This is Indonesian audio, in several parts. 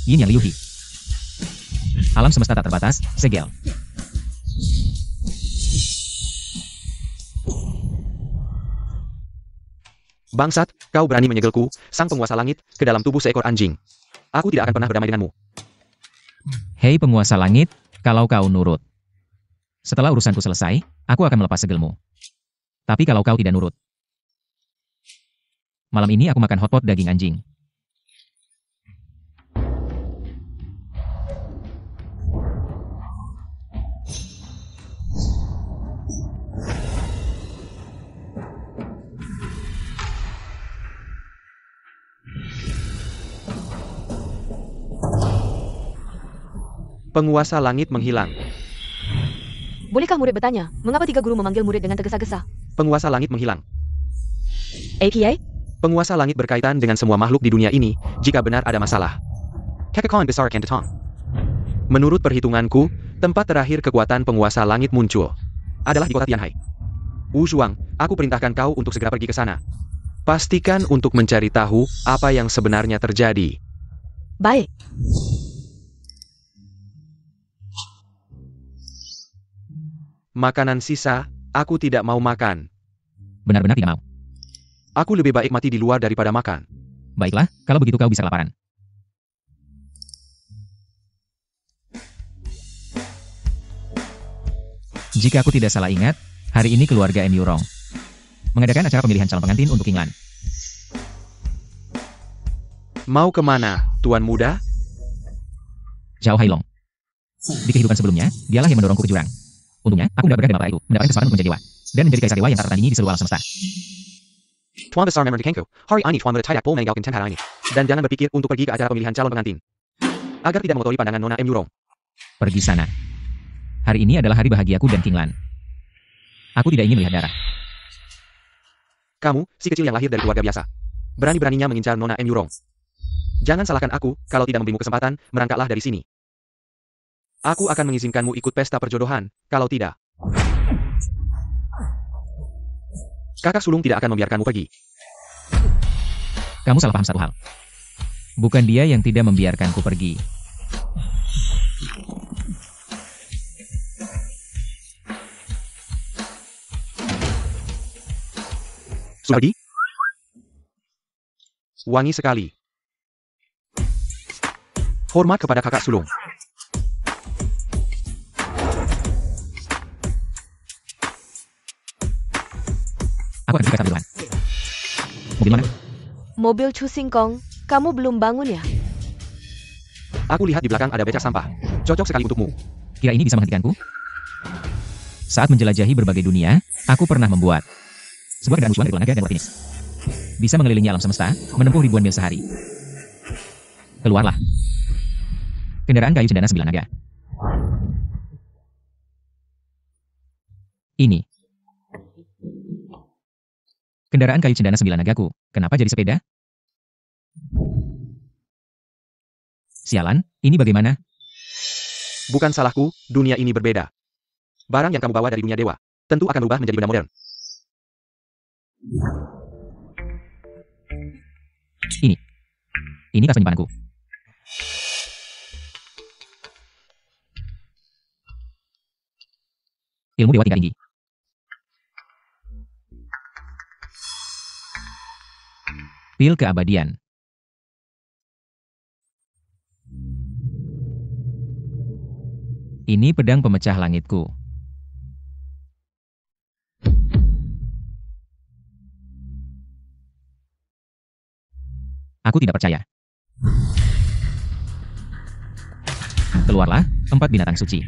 Yin Yang Liuhi. Alam semesta tak terbatas, segel. Bangsat, kau berani menyegelku, sang penguasa langit, ke dalam tubuh seekor anjing. Aku tidak akan pernah berdamai denganmu. Hei penguasa langit, kalau kau nurut. Setelah urusanku selesai, aku akan melepas segelmu. Tapi kalau kau tidak nurut. Malam ini aku makan hotpot daging anjing. Penguasa langit menghilang. Bolehkah murid bertanya, mengapa 3 guru memanggil murid dengan tergesa-gesa? Penguasa langit menghilang. APA? Penguasa langit berkaitan dengan semua makhluk di dunia ini, jika benar ada masalah. Kekekon besar Kandatong. Menurut perhitunganku, tempat terakhir kekuatan penguasa langit muncul adalah di kota Tianhai. Wu Shuang, aku perintahkan kau untuk segera pergi ke sana. Pastikan untuk mencari tahu apa yang sebenarnya terjadi. Baik. Makanan sisa, aku tidak mau makan. Benar-benar tidak mau. Aku lebih baik mati di luar daripada makan. Baiklah, kalau begitu kau bisa kelaparan. Jika aku tidak salah ingat, hari ini keluarga M. Yurong mengadakan acara pemilihan calon pengantin untuk Qinglan. Mau kemana, Tuan Muda? Zhao Hailong. Di kehidupan sebelumnya, dialah yang mendorongku ke jurang. Untungnya, aku mendapatkan dan bapak itu, mendapatkan kesempatan untuk menjadi dewa. Dan menjadi kaisar dewa yang tak tertandingi di seluruh alam semesta. Tuan besar member Kenko, hari ini Tuan muda tidak boleh meninggalkan tempat ini. Dan jangan berpikir untuk pergi ke acara pemilihan calon pengantin. Agar tidak mengotori pandangan Nona M. Yurong. Pergi sana. Hari ini adalah hari bahagiaku dan Qinglan. Aku tidak ingin melihat darah. Kamu, si kecil yang lahir dari keluarga biasa. Berani-beraninya mengincar Nona M. Yurong. Jangan salahkan aku, kalau tidak memberimu kesempatan, merangkaklah dari sini. Aku akan mengizinkanmu ikut pesta perjodohan, kalau tidak. Kakak sulung tidak akan membiarkanmu pergi. Kamu salah paham satu hal. Bukan dia yang tidak membiarkanku pergi. Sudah pergi? Wangi sekali. Hormat kepada kakak sulung. Aku akan pergi ke Duluan. Mobil mana? Mobil Chu Singkong, kamu belum bangun ya? Aku lihat di belakang ada becak sampah. Cocok sekali untukmu. Kira ini bisa menghentikanku? Saat menjelajahi berbagai dunia, aku pernah membuat sebuah kendaraan musuhan dari tenaga dan warp finish. Bisa mengelilingi alam semesta, menempuh ribuan mil sehari. Keluarlah. Kendaraan kayu cendana 9 naga. Ini. Kendaraan kayu cendana 9 nagaku, kenapa jadi sepeda? Sialan, ini bagaimana? Bukan salahku, dunia ini berbeda. Barang yang kamu bawa dari dunia dewa, tentu akan berubah menjadi benda modern. Ini tas penyimpananku. Ilmu dewa tingkat tinggi. Pil keabadian. Ini pedang pemecah langitku. Aku tidak percaya. Keluarlah, 4 binatang suci.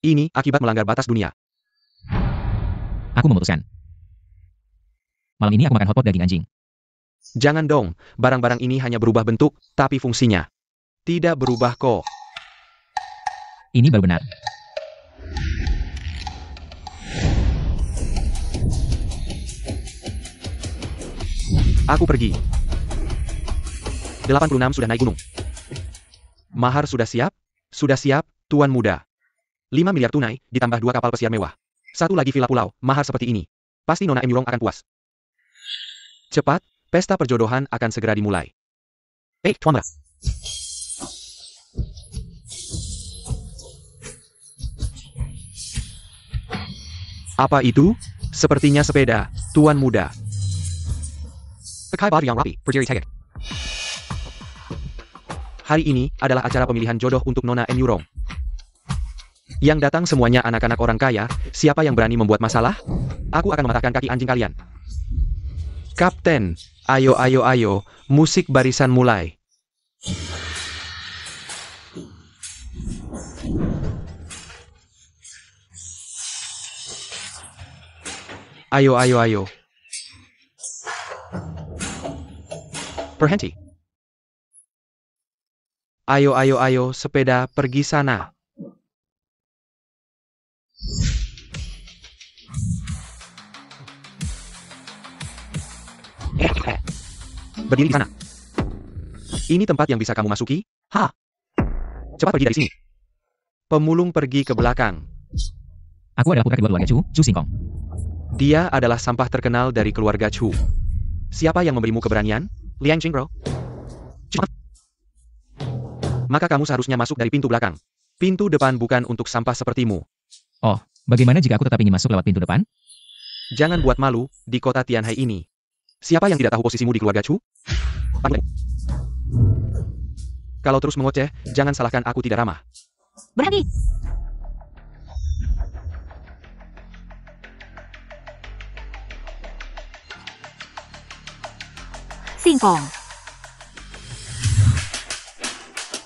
Ini akibat melanggar batas dunia. Aku memutuskan. Malam ini aku makan hotpot daging anjing. Jangan dong, barang-barang ini hanya berubah bentuk, tapi fungsinya tidak berubah kok. Ini baru benar. Aku pergi. 86 sudah naik gunung. Mahar sudah siap? Sudah siap, Tuan Muda. 5 miliar tunai, ditambah 2 kapal pesiar mewah. 1 lagi villa pulau, mahar seperti ini. Pasti Nona M. Yurong akan puas. Cepat, Pesta perjodohan akan segera dimulai. Tuan muda. Apa itu? Sepertinya sepeda, tuan muda. Pakai baju yang rapi, berdiri tegak. Hari ini adalah acara pemilihan jodoh untuk Nona Emurong. Yang datang semuanya anak-anak orang kaya. Siapa yang berani membuat masalah? Aku akan mematahkan kaki anjing kalian. Kapten, ayo ayo ayo, musik barisan mulai. Ayo ayo ayo. Berhenti. Ayo ayo ayo, sepeda pergi sana. Berdiri di sana. Ini tempat yang bisa kamu masuki? Cepat pergi dari sini. Pemulung pergi ke belakang. Aku adalah putra kedua keluarga Chu Singkong. Dia adalah sampah terkenal dari keluarga Chu. Siapa yang memberimu keberanian? Liang Jingbro. Maka kamu seharusnya masuk dari pintu belakang. Pintu depan bukan untuk sampah sepertimu. Oh, bagaimana jika aku tetap ingin masuk lewat pintu depan? Jangan buat malu di kota Tianhai ini. Siapa yang tidak tahu posisimu di keluarga Chu? Kalau terus mengoceh, jangan salahkan aku tidak ramah. Berhenti! Singkong.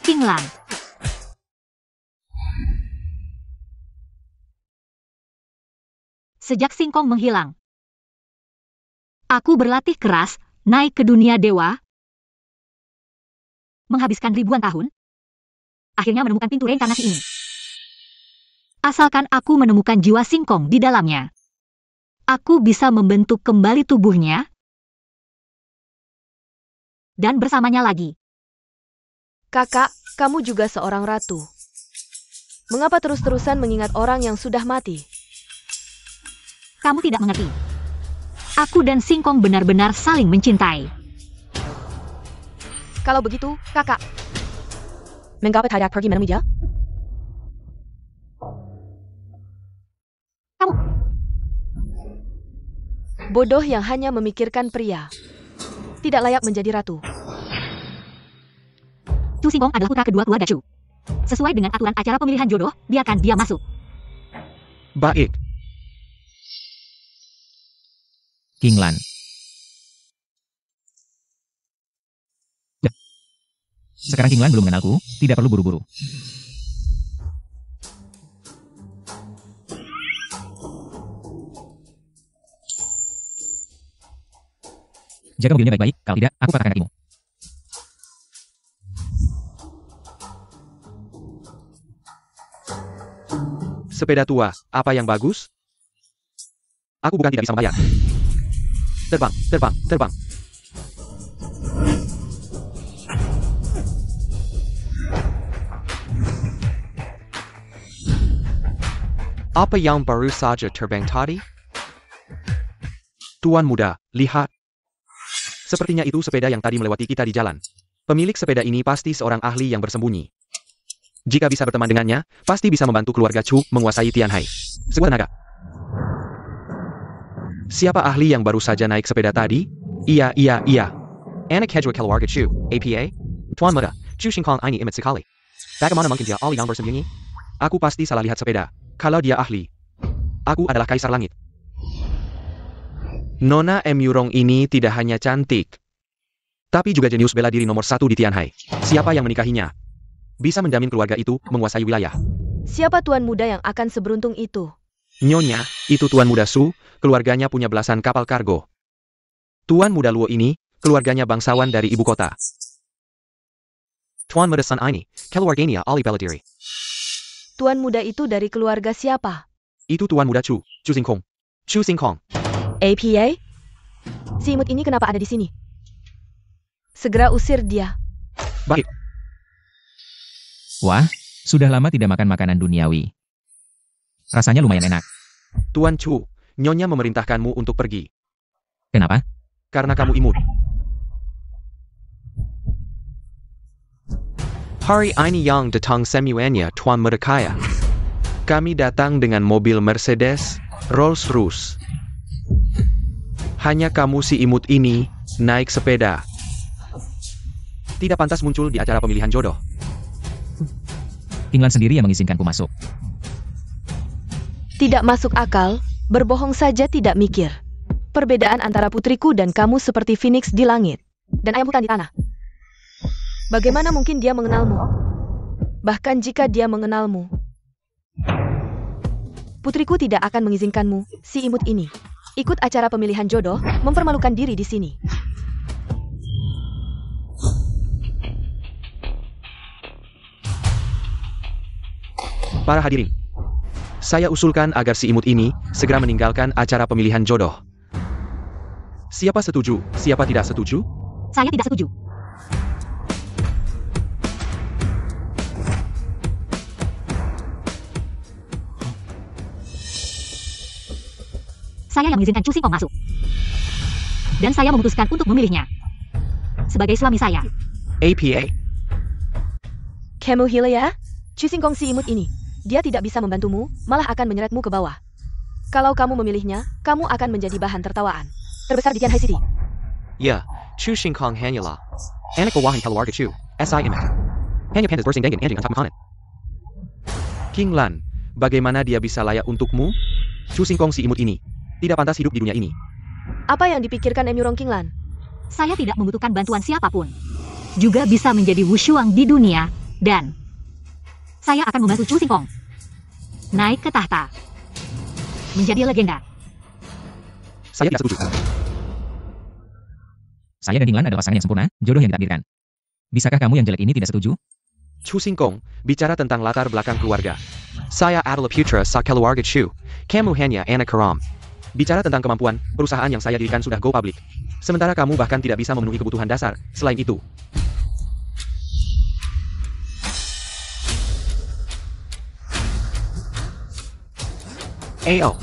Qinglan. Sejak Singkong menghilang, aku berlatih keras, naik ke dunia dewa, menghabiskan ribuan tahun, akhirnya menemukan pintu reinkarnasi ini. Asalkan aku menemukan jiwa Singkong di dalamnya, aku bisa membentuk kembali tubuhnya, dan bersamanya lagi. Kakak, kamu juga seorang ratu. Mengapa terus-terusan mengingat orang yang sudah mati? Kamu tidak mengerti. Aku dan Singkong benar-benar saling mencintai. Kalau begitu, kakak, mengapa tidak pergi menemui dia? Kamu bodoh yang hanya memikirkan pria. Tidak layak menjadi ratu. Chu Singkong adalah putra kedua keluarga Chu. Sesuai dengan aturan acara pemilihan jodoh, biarkan dia masuk. Baik. Qinglan. Sekarang Qinglan belum mengenalku, tidak perlu buru-buru. Jaga mobilnya baik-baik, kalau tidak, aku patahkan kakimu. Sepeda tua, apa yang bagus? Aku bukan tidak bisa membayar. Terbang, terbang, terbang. Apa yang baru saja terbang tadi? Tuan muda, lihat. Sepertinya itu sepeda yang tadi melewati kita di jalan. Pemilik sepeda ini pasti seorang ahli yang bersembunyi. Jika bisa berteman dengannya, pasti bisa membantu keluarga Chu menguasai Tianhai. Sekuat tenaga. Siapa ahli yang baru saja naik sepeda tadi? Iya. Anak Hedgewick keluarga Chu, APA? Tuan muda, Chu Singkong ini imut sekali. Bagaimana mungkin dia ahli yang bersembunyi? Aku pasti salah lihat sepeda. Kalau dia ahli, aku adalah kaisar langit. Nona Emurong ini tidak hanya cantik, tapi juga jenius bela diri nomor 1 di Tianhai. Siapa yang menikahinya? Bisa menjamin keluarga itu menguasai wilayah. Siapa tuan muda yang akan seberuntung itu? Nyonya, itu Tuan Muda Su, keluarganya punya belasan kapal kargo. Tuan Muda Luo ini, keluarganya bangsawan dari ibu kota. Tuan Muda Sun ini, keluarganya ahli bela diri. Tuan muda itu dari keluarga siapa? Itu Tuan Muda Chu Singkong. Chu Singkong. APA? Si imut ini kenapa ada di sini? Segera usir dia. Baik. Wah, sudah lama tidak makan makanan duniawi. Rasanya lumayan enak. Tuan Chu, Nyonya memerintahkanmu untuk pergi. Kenapa? Karena kamu imut. Hari ini yang datang semuanya Tuan Mordecai. Kami datang dengan mobil Mercedes, Rolls-Royce. Hanya kamu si imut ini, naik sepeda. Tidak pantas muncul di acara pemilihan jodoh. King Lan sendiri yang mengizinkanku masuk. Tidak masuk akal, berbohong saja tidak mikir. Perbedaan antara putriku dan kamu seperti Phoenix di langit, dan ayam hutan di tanah. Bagaimana mungkin dia mengenalmu? Bahkan jika dia mengenalmu, putriku tidak akan mengizinkanmu, si imut ini, ikut acara pemilihan jodoh, mempermalukan diri di sini. Para hadirin, saya usulkan agar si imut ini segera meninggalkan acara pemilihan jodoh. Siapa setuju, siapa tidak setuju? Saya tidak setuju. Saya yang mengizinkan Chu Xingkong masuk. Dan saya memutuskan untuk memilihnya sebagai suami saya. APA. Kamu hila ya? Chu Xingkong si imut ini. Dia tidak bisa membantumu, malah akan menyeretmu ke bawah. Kalau kamu memilihnya, kamu akan menjadi bahan tertawaan terbesar di Tianhai City. Ya, Chu Xingkong hanyalah anak bawahan keluarga Chu, SIM. Hanya pantas bersing dengan anjing untuk makanan. King Lan, bagaimana dia bisa layak untukmu? Chu Xingkong si imut ini tidak pantas hidup di dunia ini. Apa yang dipikirkan Emurong King Lan? Saya tidak membutuhkan bantuan siapapun. Juga bisa menjadi Wushuang di dunia, dan saya akan membantu Chu Xingkong naik ke tahta, menjadi legenda. Saya tidak setuju. Saya dan King Lan adalah pasangan yang sempurna, jodoh yang ditakdirkan. Bisakah kamu yang jelek ini tidak setuju? Chu Xingkong, bicara tentang latar belakang keluarga. Saya adalah putra sa keluarga Chu. Kamu hanya anak haram. Bicara tentang kemampuan, perusahaan yang saya dirikan sudah go public. Sementara kamu bahkan tidak bisa memenuhi kebutuhan dasar. Selain itu, AO.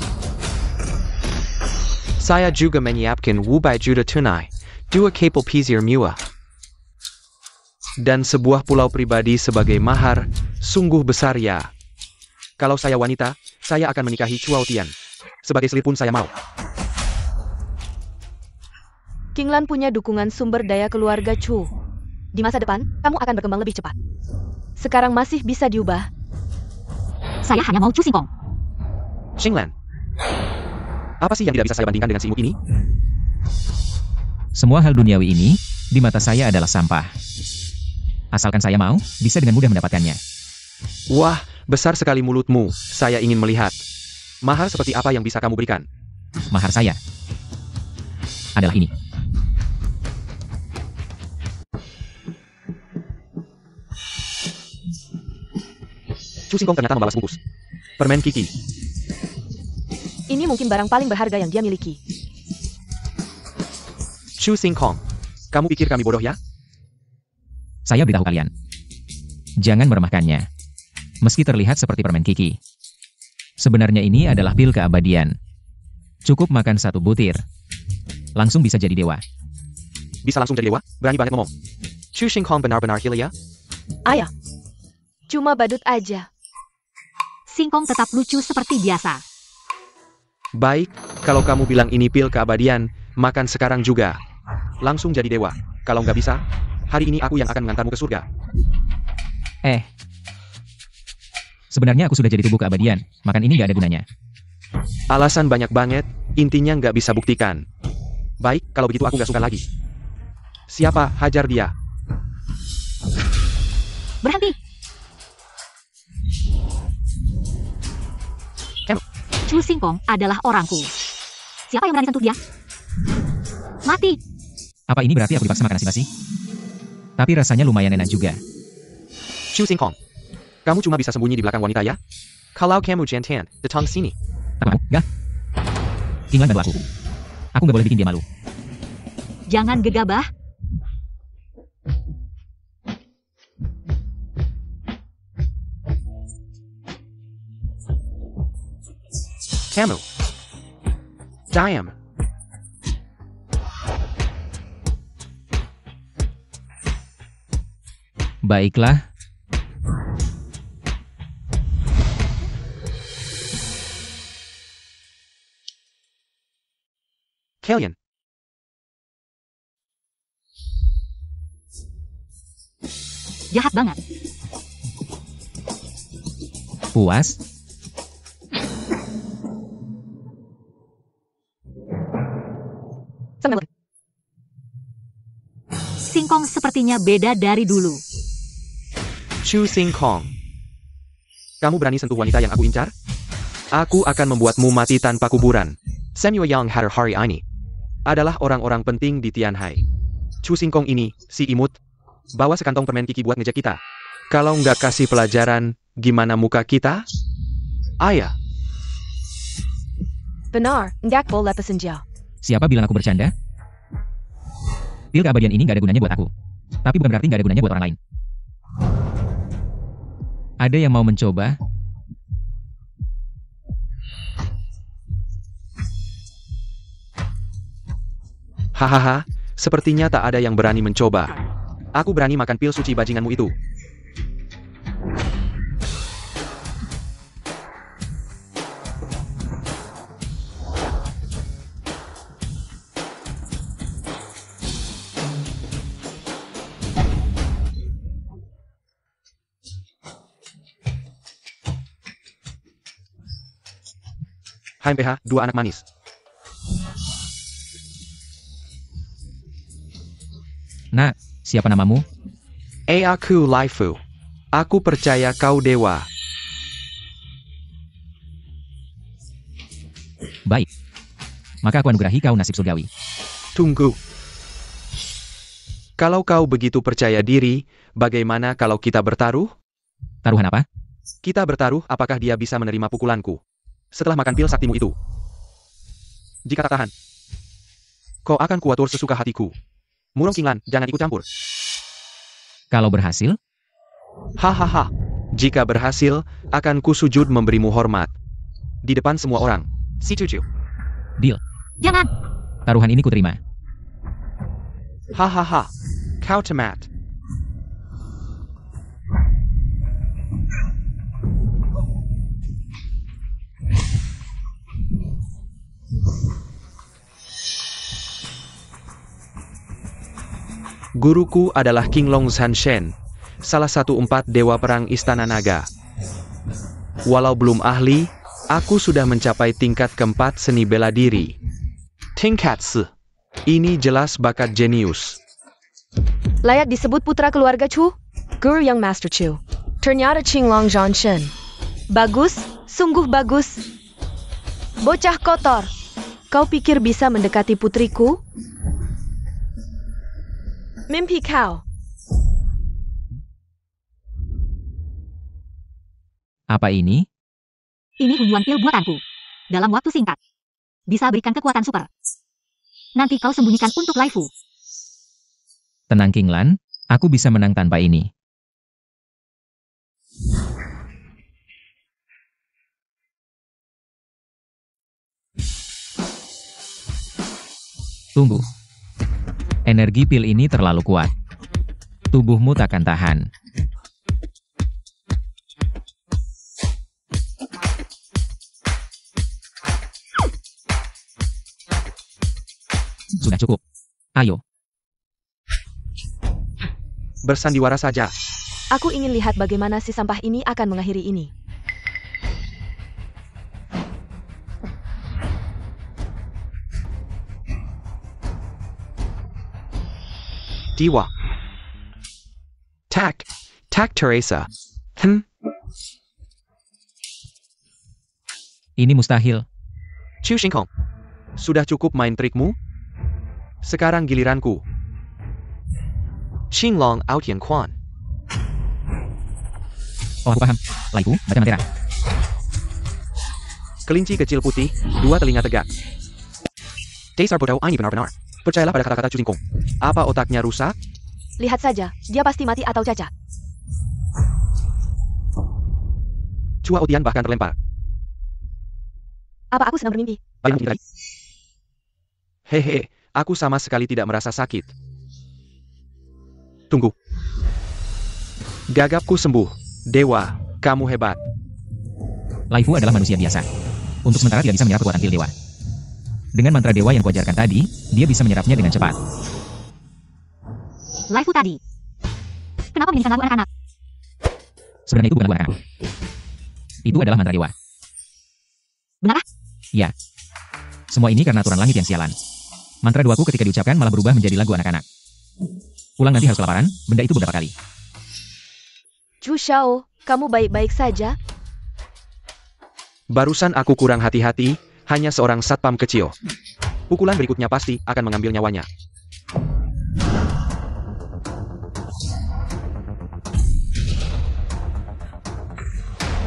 Saya juga menyiapkan Wubai juta tunai, 2 kapal pesiar mewah, dan sebuah pulau pribadi sebagai mahar, sungguh besar ya. Kalau saya wanita, saya akan menikahi Chuao Tian. Sebagai selir pun saya mau. King Lan punya dukungan sumber daya keluarga Chu. Di masa depan, kamu akan berkembang lebih cepat. Sekarang masih bisa diubah. Saya hanya mau Chu Xingkong. Xing Lan, apa sih yang tidak bisa saya bandingkan dengan si imut ini? Semua hal duniawi ini, di mata saya adalah sampah. Asalkan saya mau, bisa dengan mudah mendapatkannya. Wah, besar sekali mulutmu. Saya ingin melihat. Mahar seperti apa yang bisa kamu berikan? Mahar saya adalah ini. Chu Xingkong ternyata membalas bungkus permen Kiki. Ini mungkin barang paling berharga yang dia miliki. Chu Xingkong, kamu pikir kami bodoh ya? Saya beritahu kalian. Jangan meremehkannya. Meski terlihat seperti permen Kiki. Sebenarnya ini adalah pil keabadian. Cukup makan 1 butir. Langsung bisa jadi dewa. Bisa langsung jadi dewa? Berani banget ngomong. Chu Xingkong benar-benar gila ya? Ayah, cuma badut aja. Xingkong tetap lucu seperti biasa. Baik, kalau kamu bilang ini pil keabadian, makan sekarang juga. Langsung jadi dewa. Kalau nggak bisa, hari ini aku yang akan mengantarmu ke surga. Sebenarnya aku sudah jadi tubuh keabadian, makan ini nggak ada gunanya. Alasan banyak banget, intinya nggak bisa buktikan. Baik, kalau begitu aku nggak suka lagi. Siapa? Hajar dia. Berhenti. Chu Xingkong adalah orangku. Siapa yang berani sentuh dia? Mati. Apa ini berarti aku dipaksa makan nasi basi? Tapi rasanya lumayan enak juga. Chu Xingkong, kamu cuma bisa sembunyi di belakang wanita ya? Kalau kamu jantan, datang sini. Apa? Enggak. King Lan bantu aku. Aku nggak boleh bikin dia malu. Jangan gegabah. Kamu. Diam. Baiklah, Kalian. Jahat banget. Puas? Singkong sepertinya beda dari dulu. Chu Sing Kong. Kamu berani sentuh wanita yang aku incar? Aku akan membuatmu mati tanpa kuburan. Samuel Yang Hatter hari ini adalah orang-orang penting di Tianhai. Chu Sing Kong ini, si imut, bawa sekantong permen Kiki buat ngejek kita. Kalau nggak kasih pelajaran, gimana muka kita? Ayah. Benar, nggak boleh pesenjau. Siapa bilang aku bercanda? Pil keabadian ini gak ada gunanya buat aku. Tapi bukan berarti gak ada gunanya buat orang lain. Ada yang mau mencoba? Hahaha, sepertinya tak ada yang berani mencoba. Aku berani makan pil suci bajinganmu itu. HMPH, dua anak manis. Nak, siapa namamu? Aku Laifu. Aku percaya kau dewa. Baik. Maka aku anugerahi kau nasib surgawi. Tunggu. Kalau kau begitu percaya diri, bagaimana kalau kita bertaruh? Taruhan apa? Kita bertaruh apakah dia bisa menerima pukulanku setelah makan pil saktimu itu. Jika tak tahan, kau akan kuatur sesuka hatiku. Murong Kinglan, jangan ikut campur. Kalau berhasil? Hahaha. Jika berhasil, akan ku sujud memberimu hormat. Di depan semua orang. Si Cucu. Deal. Jangan. Taruhan ini kuterima. Hahaha. Kau temat. Guruku adalah King Long Sanshen, salah satu 4 dewa perang Istana Naga. Walau belum ahli, aku sudah mencapai tingkat keempat seni bela diri. Tingkat se. Ini jelas bakat jenius. Layak disebut putra keluarga Chu? Guru yang Master Chu. Ternyata Qinglong Zhanshen. Bagus, sungguh bagus. Bocah kotor. Kau pikir bisa mendekati putriku? Mimpi kau. Apa ini? Ini unjuan pil buatanku. Dalam waktu singkat. Bisa berikan kekuatan super. Nanti kau sembunyikan untuk Laifu. Tenang Kinglan, aku bisa menang tanpa ini. Tunggu. Energi pil ini terlalu kuat. Tubuhmu takkan tahan. Sudah cukup. Ayo. Bersandiwara saja. Aku ingin lihat bagaimana si sampah ini akan mengakhiri ini. Diwa. Tak Teresa. Ini mustahil. Chu Xingkong. Sudah cukup main trikmu? Sekarang giliranku. Qinglong Outian Quan. Oh, aku paham. Laifu, baca matera. Kelinci kecil putih, 2 telinga tegak. Dasar bodoh ini benar-benar. Percayalah pada kata-kata Chu Xingkong. Apa otaknya rusak? Lihat saja, dia pasti mati atau cacat. Cua Outian bahkan terlempar. Apa aku sedang bermimpi? Bayangkan lagi. Hehe, aku sama sekali tidak merasa sakit. Tunggu. Gagapku sembuh. Dewa, kamu hebat. Laifu adalah manusia biasa. Untuk sementara tidak bisa menyerap kekuatan pil dewa. Dengan mantra dewa yang kuajarkan tadi, dia bisa menyerapnya dengan cepat. Laifu tadi. Kenapa menyanyikan lagu anak-anak? Sebenarnya itu bukan lagu anak-anak. Itu adalah mantra dewa. Benarkah? Ya. Semua ini karena aturan langit yang sialan. Mantra doaku ketika diucapkan malah berubah menjadi lagu anak-anak. Pulang nanti harus kelaparan, benda itu beberapa kali. Chu Xiao, kamu baik-baik saja? Barusan aku kurang hati-hati, hanya seorang satpam kecil. Pukulan berikutnya pasti akan mengambil nyawanya.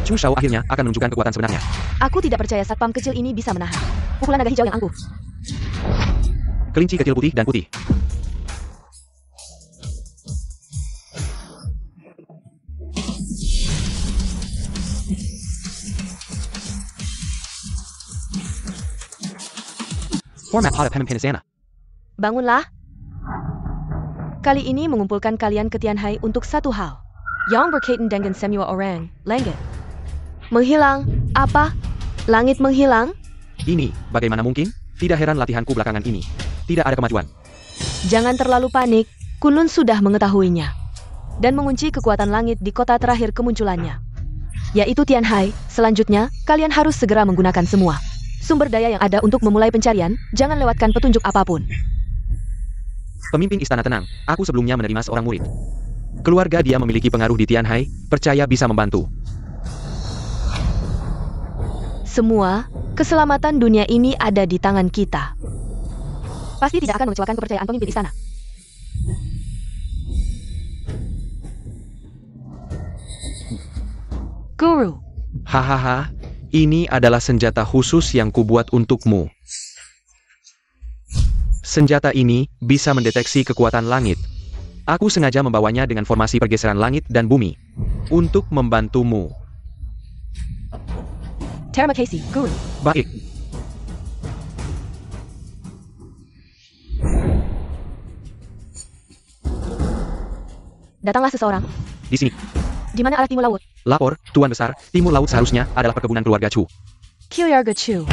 Chu Xiao akhirnya akan menunjukkan kekuatan sebenarnya. Aku tidak percaya satpam kecil ini bisa menahan pukulan naga hijau yang angkuh. Kelinci kecil putih dan putih. Format pot of Penisana. Bangunlah. Kali ini mengumpulkan kalian ke Tianhai untuk satu hal. Yang berkaitan dengan semua orang, langit. Menghilang, apa? Langit menghilang? Ini, bagaimana mungkin? Tidak heran latihanku belakangan ini. Tidak ada kemajuan. Jangan terlalu panik, Kunlun sudah mengetahuinya. Dan mengunci kekuatan langit di kota terakhir kemunculannya. Yaitu Tianhai. Selanjutnya, kalian harus segera menggunakan semua sumber daya yang ada untuk memulai pencarian, jangan lewatkan petunjuk apapun. Pemimpin istana tenang, aku sebelumnya menerima seorang murid. Keluarga dia memiliki pengaruh di Tianhai, percaya bisa membantu. Semua, keselamatan dunia ini ada di tangan kita. Pasti tidak akan mengecewakan kepercayaan pemimpin istana. Guru. Hahaha, ini adalah senjata khusus yang kubuat untukmu. Senjata ini bisa mendeteksi kekuatan langit. Aku sengaja membawanya dengan formasi pergeseran langit dan bumi untuk membantumu. Terima kasih, Guru. Baik. Datanglah seseorang. Di sini. Di mana arah timur laut? Lapor, Tuan Besar, timur laut seharusnya adalah perkebunan keluarga Chu. Kilyarga Chu.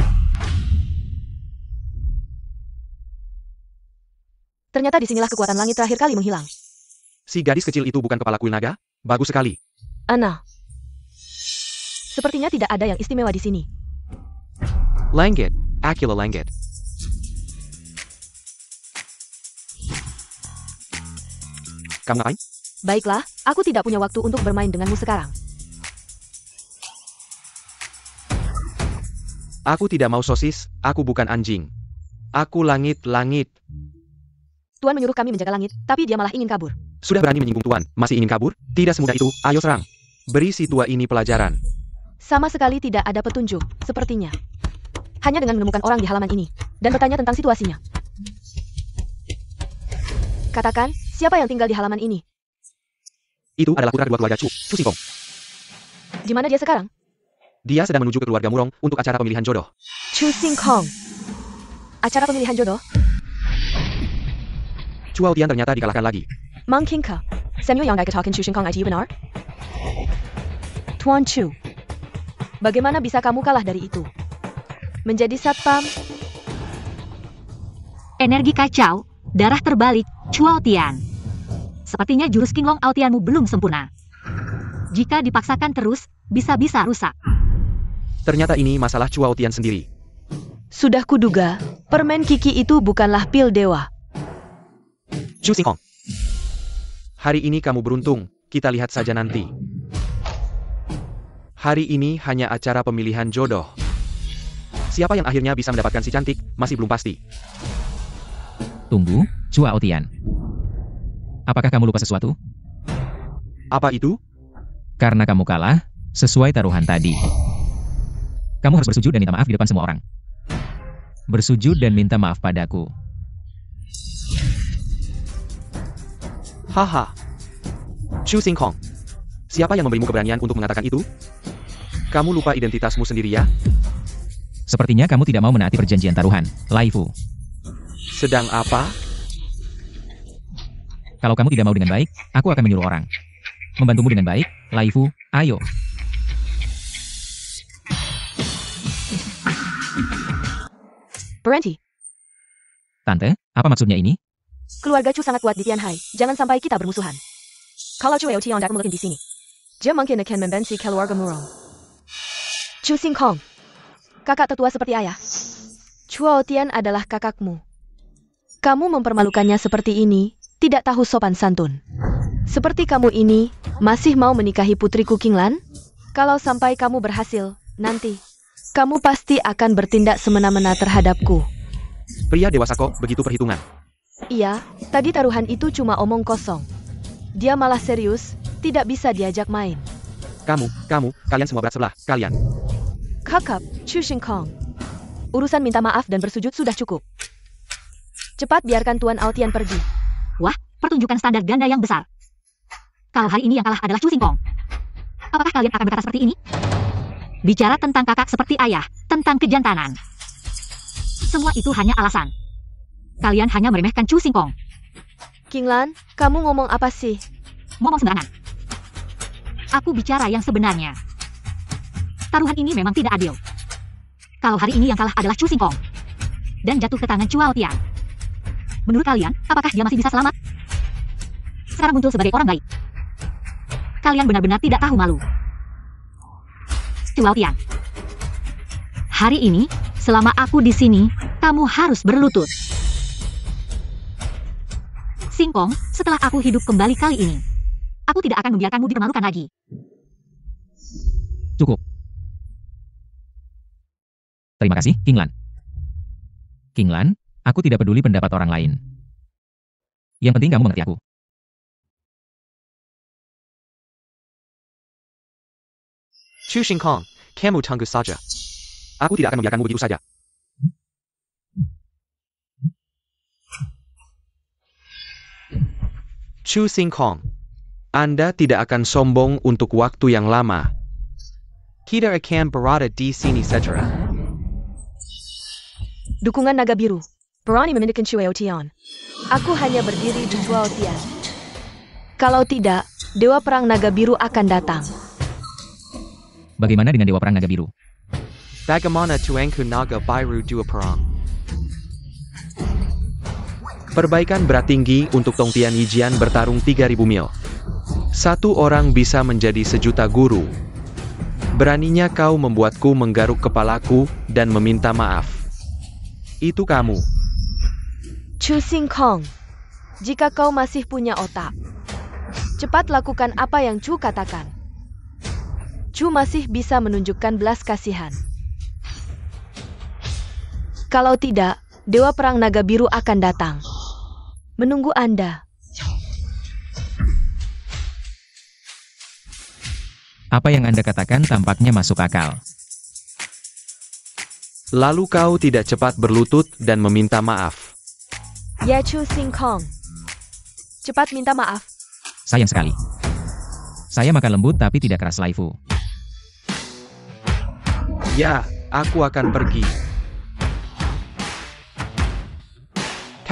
Ternyata disinilah kekuatan langit terakhir kali menghilang. Si gadis kecil itu bukan kepala kuil naga? Bagus sekali. Ana. Sepertinya tidak ada yang istimewa di sini. Langit, Aquila Langit. Kamu ngapain? Baiklah, aku tidak punya waktu untuk bermain denganmu sekarang. Aku tidak mau sosis, aku bukan anjing. Aku langit-langit. Tuan menyuruh kami menjaga langit, tapi dia malah ingin kabur. Sudah berani menyinggung Tuan, masih ingin kabur? Tidak semudah itu, ayo serang. Beri si tua ini pelajaran. Sama sekali tidak ada petunjuk, sepertinya. Hanya dengan menemukan orang di halaman ini, dan bertanya tentang situasinya. Katakan, siapa yang tinggal di halaman ini? Itu adalah putra kedua keluarga Chu, Chu Xingkong. Di mana dia sekarang? Dia sedang menuju ke keluarga Murong untuk acara pemilihan jodoh. Chu Xingkong. Acara pemilihan jodoh? Chu Aotian ternyata dikalahkan lagi. Mang Qingke. Samuel yang katakan Chu Xingkong itu benar? Tuan Chu. Bagaimana bisa kamu kalah dari itu? Menjadi satpam? Energi kacau, darah terbalik, Chuao Tian. Sepertinya jurus King Long Aotianmu belum sempurna. Jika dipaksakan terus, bisa-bisa rusak. Ternyata ini masalah Chu Aotian sendiri. Sudah kuduga, permen Kiki itu bukanlah pil dewa. Chu Xingkong. Hari ini kamu beruntung, kita lihat saja nanti. Hari ini hanya acara pemilihan jodoh. Siapa yang akhirnya bisa mendapatkan si cantik, masih belum pasti. Tunggu, Chu Aotian. Apakah kamu lupa sesuatu? Apa itu? Karena kamu kalah, sesuai taruhan tadi. Kamu harus bersujud dan minta maaf di depan semua orang. Bersujud dan minta maaf padaku. Haha. Chu Xingkong. Siapa yang memberimu keberanian untuk mengatakan itu? Kamu lupa identitasmu sendiri ya? Sepertinya kamu tidak mau menaati perjanjian taruhan, Laifu. Sedang apa? Kalau kamu tidak mau dengan baik, aku akan menyuruh orang. Membantumu dengan baik, Laifu, ayo. Berhenti. Tante, apa maksudnya ini? Keluarga Chu sangat kuat di Tianhai. Jangan sampai kita bermusuhan. Kalau Chu Eotian datang mungkin di sini, dia mungkin akan membenci keluarga Murong. Chu Xingkong, kakak tetua seperti ayah. Chu Eotian adalah kakakmu. Kamu mempermalukannya seperti ini, tidak tahu sopan santun. Seperti kamu ini, masih mau menikahi putriku Qinglan? Kalau sampai kamu berhasil, nanti, kamu pasti akan bertindak semena-mena terhadapku. Pria dewasa kok begitu perhitungan. Iya, tadi taruhan itu cuma omong kosong. Dia malah serius, tidak bisa diajak main. Kalian semua berat sebelah, kalian. Kakak, Chu Xingkong. Urusan minta maaf dan bersujud sudah cukup. Cepat biarkan Tuan Aotian pergi. Wah, pertunjukan standar ganda yang besar. Kalau hari ini yang kalah adalah Chu Xingkong, apakah kalian akan berkata seperti ini? Bicara tentang kakak seperti ayah, tentang kejantanan. Semua itu hanya alasan. Kalian hanya meremehkan Chu Xingkong. Qinglan, kamu ngomong apa sih? Ngomong sembarangan. Aku bicara yang sebenarnya. Taruhan ini memang tidak adil. Kalau hari ini yang kalah adalah Chu Xingkong dan jatuh ke tangan Chu Aotian, menurut kalian, apakah dia masih bisa selamat? Sekarang muncul sebagai orang baik. Kalian benar-benar tidak tahu malu. Chu Aotian, hari ini, selama aku di sini, kamu harus berlutut. Xingkong, setelah aku hidup kembali kali ini, aku tidak akan membiarkanmu dipermalukan lagi. Cukup. Terima kasih, Qinglan. Qinglan, aku tidak peduli pendapat orang lain. Yang penting kamu mengerti aku. Chu Xingkong, kamu tunggu saja. Aku tidak akan membiarkanmu begitu saja. Chu Xingkong, Anda tidak akan sombong untuk waktu yang lama. Kita akan berada di sini saja. Dukungan naga biru. Berani memindahkan Chu Eotian. Aku hanya berdiri di Chu Aotian. Kalau tidak, Dewa Perang Naga Biru akan datang. Bagaimana dengan Dewa Perang Naga Biru? Bagaimana Tuanku Naga Biru Dua Perang? Perbaikan berat tinggi untuk Tong Tian Yijian bertarung 3000 mil. Satu orang bisa menjadi sejuta guru. Beraninya kau membuatku menggaruk kepalaku dan meminta maaf. Itu kamu. Chu Xingkong, jika kau masih punya otak, cepat lakukan apa yang Chu katakan. Chu masih bisa menunjukkan belas kasihan. Kalau tidak, Dewa Perang Naga Biru akan datang. Menunggu Anda. Apa yang Anda katakan tampaknya masuk akal. Lalu kau tidak cepat berlutut dan meminta maaf. Ya Chu Xingkong, cepat minta maaf. Sayang sekali. Saya makan lembut tapi tidak keras laifu. Ya, aku akan pergi.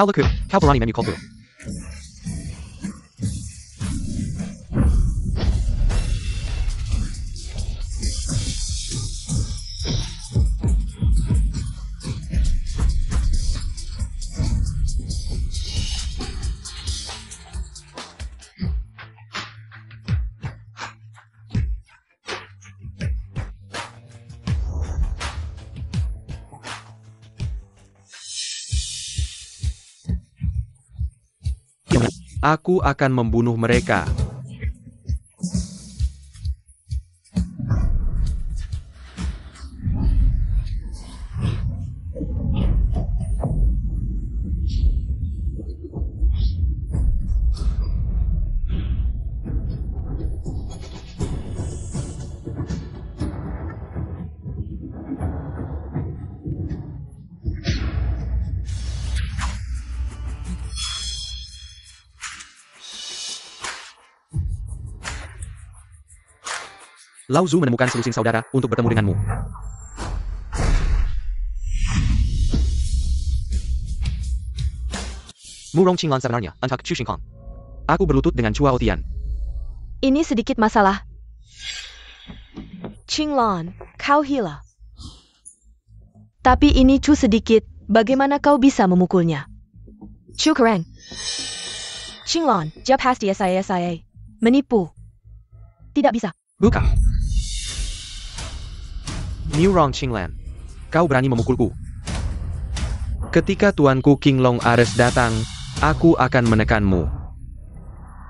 Kau berani menyukulku. Aku akan membunuh mereka. Lao Zu menemukan selusing saudara untuk bertemu denganmu. Murong Qinglan sebenarnya, entah Chu Xingkong. Aku berlutut dengan Chu Aotian. Ini sedikit masalah. Qinglan, kau hila. Tapi ini Chu sedikit, bagaimana kau bisa memukulnya? Chu Kereng. Xinglon, dia pasti saya. Menipu. Tidak bisa. Buka. New Rong Qinglan. Kau berani memukulku. Ketika tuanku King Long Ares datang, aku akan menekanmu.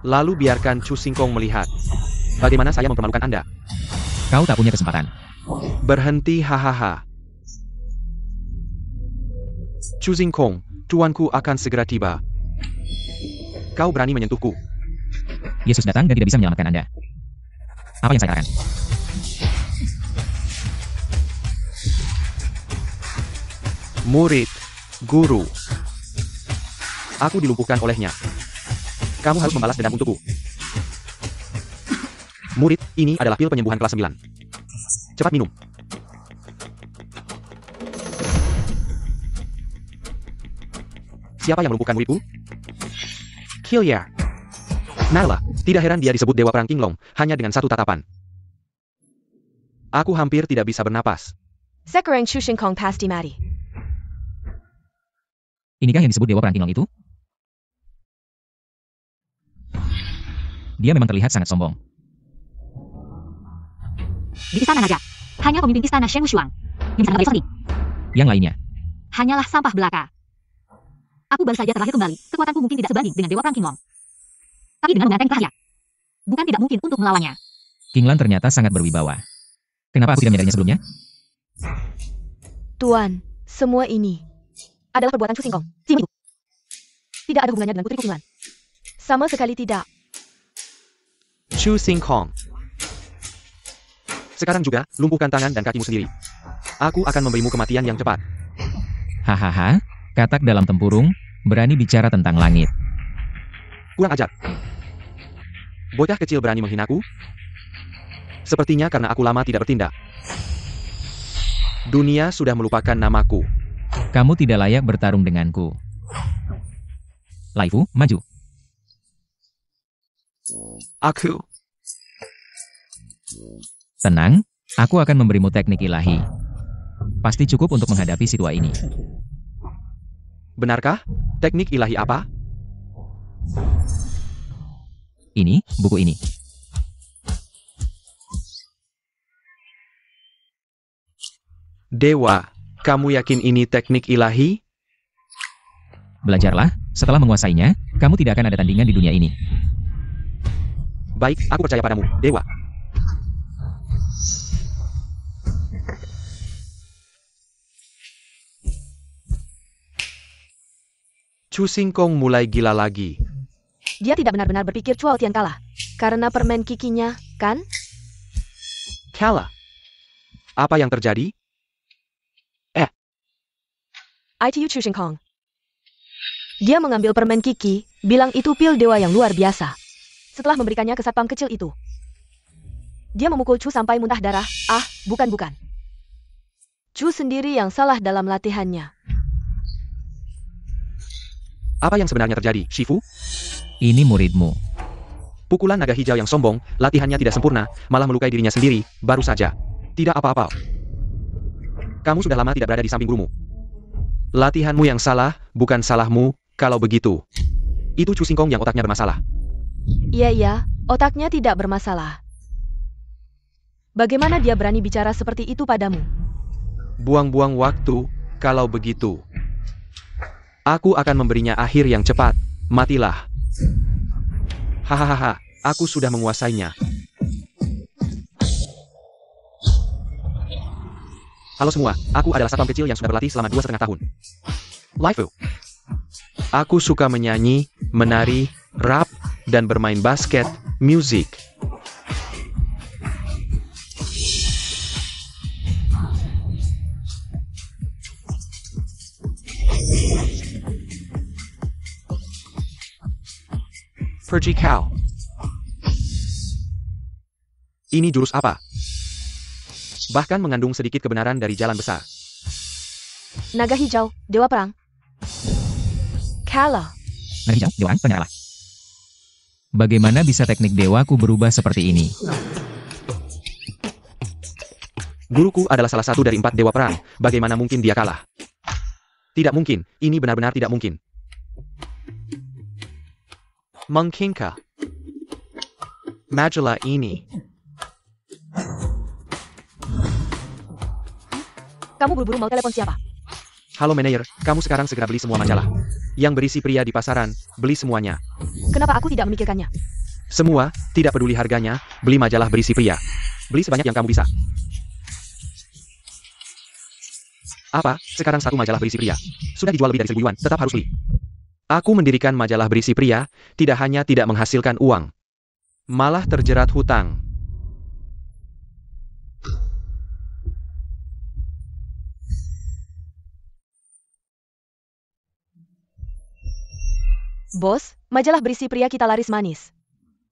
Lalu biarkan Chu Xingkong melihat bagaimana saya mempermalukan Anda. Kau tak punya kesempatan. Berhenti, hahaha. Chu Xingkong, tuanku akan segera tiba. Kau berani menyentuhku. Yesus datang dan tidak bisa menyelamatkan Anda. Apa yang saya katakan? Murid, guru. Aku dilumpuhkan olehnya. Kamu harus membalas dendam untukku. Murid, ini adalah pil penyembuhan kelas 9. Cepat minum. Siapa yang melumpuhkan muridku? Kilya. Nala, tidak heran dia disebut Dewa Perang King Long, hanya dengan satu tatapan. Aku hampir tidak bisa bernapas. Sekarang Chu Xingkong pasti mati. Inikah yang disebut Dewa Perang King Long itu? Dia memang terlihat sangat sombong. Di istana naga, hanya pemimpin istana Shen Wushuang yang bisa mengabaikan. Yang lainnya, Hanyalah sampah belaka. Aku baru saja terlahir kembali, kekuatanku mungkin tidak sebanding dengan Dewa Perang King Long. Tapi dengan mengateng cahaya, bukan tidak mungkin untuk melawannya. King Lan ternyata sangat berwibawa. Kenapa aku tidak menyadarinya sebelumnya? Tuan, semua ini adalah perbuatan Chu Xingkong. Si itu tidak ada hubungannya dengan putriku King Lan. Sama sekali tidak. Chu Xingkong. Sekarang juga, lumpuhkan tangan dan kakimu sendiri. Aku akan memberimu kematian yang cepat. Hahaha, katak dalam tempurung, berani bicara tentang langit. Kurang ajar. Bocah kecil berani menghinaku? Sepertinya karena aku lama tidak bertindak. Dunia sudah melupakan namaku. Kamu tidak layak bertarung denganku. Laifu, maju. Aku. Tenang, aku akan memberimu teknik ilahi. Pasti cukup untuk menghadapi situasi ini. Benarkah? Teknik ilahi apa? Ini, buku ini. Dewa, kamu yakin ini teknik ilahi? Belajarlah, setelah menguasainya, kamu tidak akan ada tandingan di dunia ini. Baik, aku percaya padamu, Dewa. Chu Xingkong mulai gila lagi. Dia tidak benar-benar berpikir Chuao Tian kalah. Karena permen kikinya, kan? Kalah. Apa yang terjadi? ITU Chu Xingkong. Dia mengambil permen kiki, bilang itu pil dewa yang luar biasa. Setelah memberikannya ke satpam kecil itu, dia memukul Chu sampai muntah darah. Ah, bukan. Chu sendiri yang salah dalam latihannya. Apa yang sebenarnya terjadi, Shifu? Ini muridmu. Pukulan naga hijau yang sombong, latihannya tidak sempurna, malah melukai dirinya sendiri, baru saja. Tidak apa-apa. Kamu sudah lama tidak berada di samping gurumu. Latihanmu yang salah, bukan salahmu, kalau begitu. Itu Chu Xingkong yang otaknya bermasalah. Iya, otaknya tidak bermasalah. Bagaimana dia berani bicara seperti itu padamu? Buang-buang waktu, kalau begitu. Aku akan memberinya akhir yang cepat. Matilah. Hahaha, aku sudah menguasainya. Halo semua, aku adalah satpam kecil yang sudah berlatih selama 2,5 tahun. Laifu. Aku suka menyanyi, menari, rap, dan bermain basket, musik. Pergi kau. Ini jurus apa? Bahkan mengandung sedikit kebenaran dari jalan besar. Naga hijau, dewa perang. Kalah. Naga hijau, dewa, penyerahlah. Bagaimana bisa teknik dewaku berubah seperti ini? Guruku adalah salah satu dari 4 dewa perang. Bagaimana mungkin dia kalah? Tidak mungkin, ini benar-benar tidak mungkin. Mungkinkah majalah ini? Kamu buru-buru mau telepon siapa? Halo manajer, kamu sekarang segera beli semua majalah yang berisi pria di pasaran, beli semuanya. Kenapa aku tidak memikirkannya? Semua, tidak peduli harganya, beli majalah berisi pria. Beli sebanyak yang kamu bisa. Apa, sekarang satu majalah berisi pria sudah dijual lebih dari 1.000 yuan, tetap harus beli. Aku mendirikan majalah berisi pria, tidak hanya tidak menghasilkan uang, malah terjerat hutang. Bos, majalah berisi pria kita laris manis.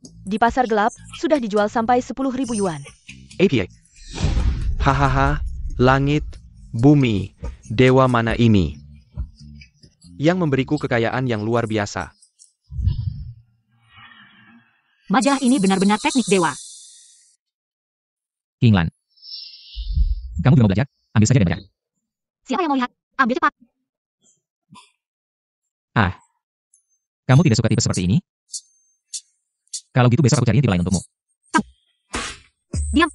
Di pasar gelap, sudah dijual sampai 10.000 yuan. APA. Hahaha, langit, bumi, dewa mana ini yang memberiku kekayaan yang luar biasa. Majalah ini benar-benar teknik dewa. King Lan. Kamu juga mau belajar? Ambil saja dan bayar. Siapa yang mau lihat? Ambil cepat. Kamu tidak suka tipe seperti ini? Kalau gitu besok aku cariin tipe lain untukmu. Diam.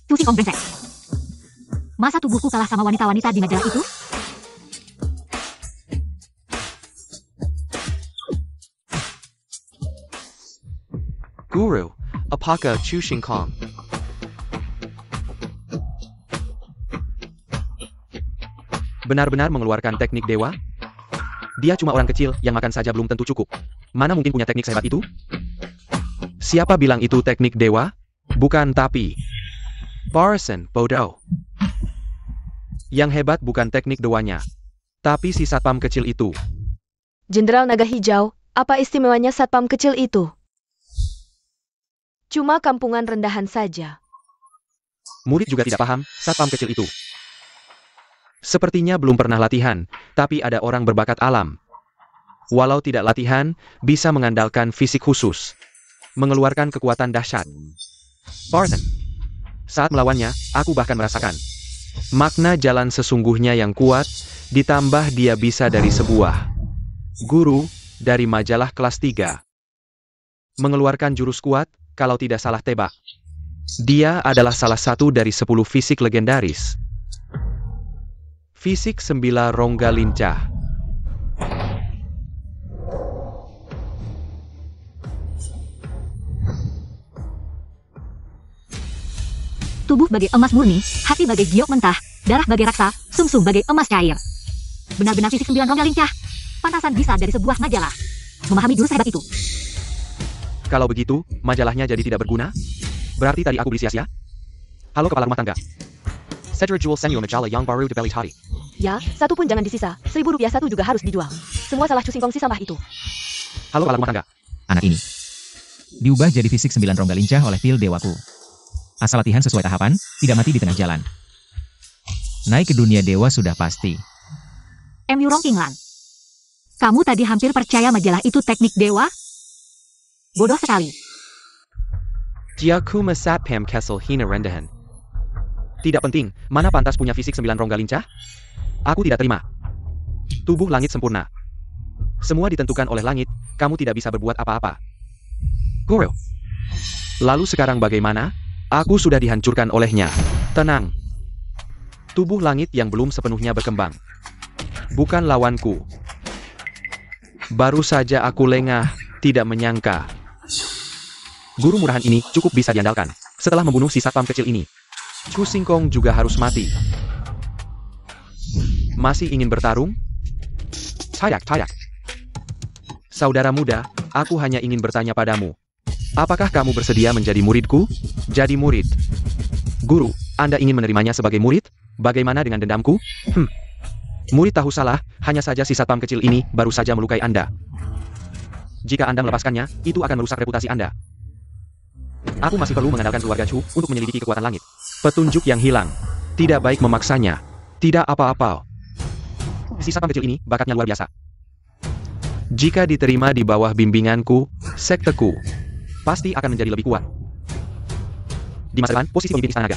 Cu Singkong brengsek. Masa tubuhku kalah sama wanita-wanita di majalah itu? Guru, apakah Chu Xingkong? Benar-benar mengeluarkan teknik dewa? Dia cuma orang kecil yang makan saja belum tentu cukup. Mana mungkin punya teknik sehebat itu? Siapa bilang itu teknik dewa? Bukan tapi. Barson, bodoh. Yang hebat bukan teknik dewanya, tapi si satpam kecil itu. Jenderal Naga Hijau, apa istimewanya satpam kecil itu? Cuma kampungan rendahan saja. Murid juga tidak paham satpam kecil itu. Sepertinya belum pernah latihan, tapi ada orang berbakat alam. Walau tidak latihan, bisa mengandalkan fisik khusus. Mengeluarkan kekuatan dahsyat. Barton. Saat melawannya, aku bahkan merasakan makna jalan sesungguhnya yang kuat, ditambah dia bisa dari sebuah guru dari majalah kelas 3. Mengeluarkan jurus kuat, kalau tidak salah tebak. Dia adalah salah satu dari 10 fisik legendaris. Fisik 9 rongga lincah. Tubuh bagai emas murni, hati bagai giok mentah, darah bagai raksa, sumsum bagai emas cair. Benar-benar fisik 9 rongga lincah. Pantasan bisa dari sebuah majalah. Memahami jurus hebat itu. Kalau begitu, majalahnya jadi tidak berguna? Berarti tadi aku beli sia-sia? Halo kepala rumah tangga. Cedric jual senyo majalah yang baru dibeli tadi. Ya, satu pun jangan disisa. 1.000 rupiah satu juga harus dijual. Semua salah Cu Singkong si sampah itu. Halo kepala rumah tangga. Anak ini diubah jadi fisik 9 rongga lincah oleh pil dewaku. Asal latihan sesuai tahapan, tidak mati di tengah jalan. Naik ke dunia dewa sudah pasti. MU Rong King Lan. Kamu tadi hampir percaya majalah itu teknik dewa? Bodoh sekali. Jiaku Masatpam Kessel Hina Rendahan. Tidak penting, mana pantas punya fisik 9 rongga lincah? Aku tidak terima. Tubuh langit sempurna. Semua ditentukan oleh langit, kamu tidak bisa berbuat apa-apa. Guru. Lalu sekarang bagaimana? Aku sudah dihancurkan olehnya. Tenang. Tubuh langit yang belum sepenuhnya berkembang. Bukan lawanku. Baru saja aku lengah, tidak menyangka. Guru murahan ini cukup bisa diandalkan. Setelah membunuh si satpam kecil ini, Cu Singkong juga harus mati. Masih ingin bertarung? Tayak. Saudara muda, aku hanya ingin bertanya padamu. Apakah kamu bersedia menjadi muridku? Jadi murid. Guru, Anda ingin menerimanya sebagai murid? Bagaimana dengan dendamku? Murid tahu salah, hanya saja si satpam kecil ini baru saja melukai Anda. Jika Anda melepaskannya, itu akan merusak reputasi Anda. Aku masih perlu mengandalkan keluarga Chu untuk menyelidiki kekuatan langit. Petunjuk yang hilang. Tidak baik memaksanya. Tidak apa-apa. Si satpam kecil ini bakatnya luar biasa. Jika diterima di bawah bimbinganku, sekteku pasti akan menjadi lebih kuat. Di masa depan, posisi pemimpin istana naga.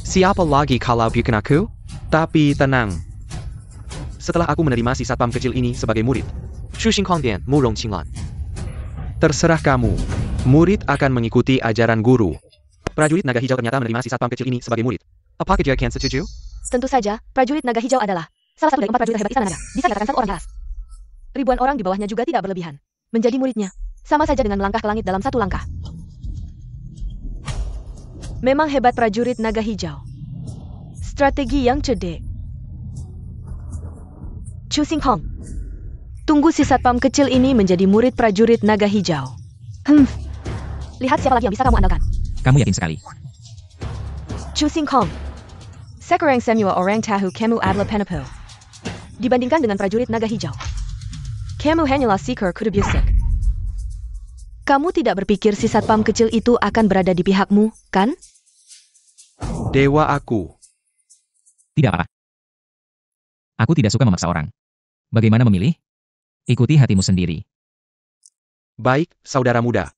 Siapa lagi kalau bukan aku? Tapi tenang. setelah aku menerima si satpam kecil ini sebagai murid. Shu Xingkong Dian, Mu Rong Qinglan. Terserah kamu. Murid akan mengikuti ajaran guru. Prajurit naga hijau ternyata menerima si satpam kecil ini sebagai murid. Apakah dia Ken setuju? Tentu saja, prajurit naga hijau adalah salah satu dari 4 prajurit hebat istana naga. Bisa dikatakan satu orang jelas. Ribuan orang di bawahnya juga tidak berlebihan. Menjadi muridnya, sama saja dengan melangkah ke langit dalam satu langkah. Memang hebat prajurit naga hijau. Strategi yang cerdik. Chu Xingkong, tunggu si satpam kecil ini menjadi murid prajurit naga hijau. Lihat siapa lagi yang bisa kamu andalkan. Kamu yakin sekali. Chu Xingkong, sekarang semua orang tahu kamu adalah penipu. Dibandingkan dengan prajurit naga hijau, kamu hanyalah seeker kuda busuk. Kamu tidak berpikir si satpam kecil itu akan berada di pihakmu, kan? Dewa aku. Tidak apa-apa. Aku tidak suka memaksa orang. Bagaimana memilih? Ikuti hatimu sendiri. Baik, saudara muda.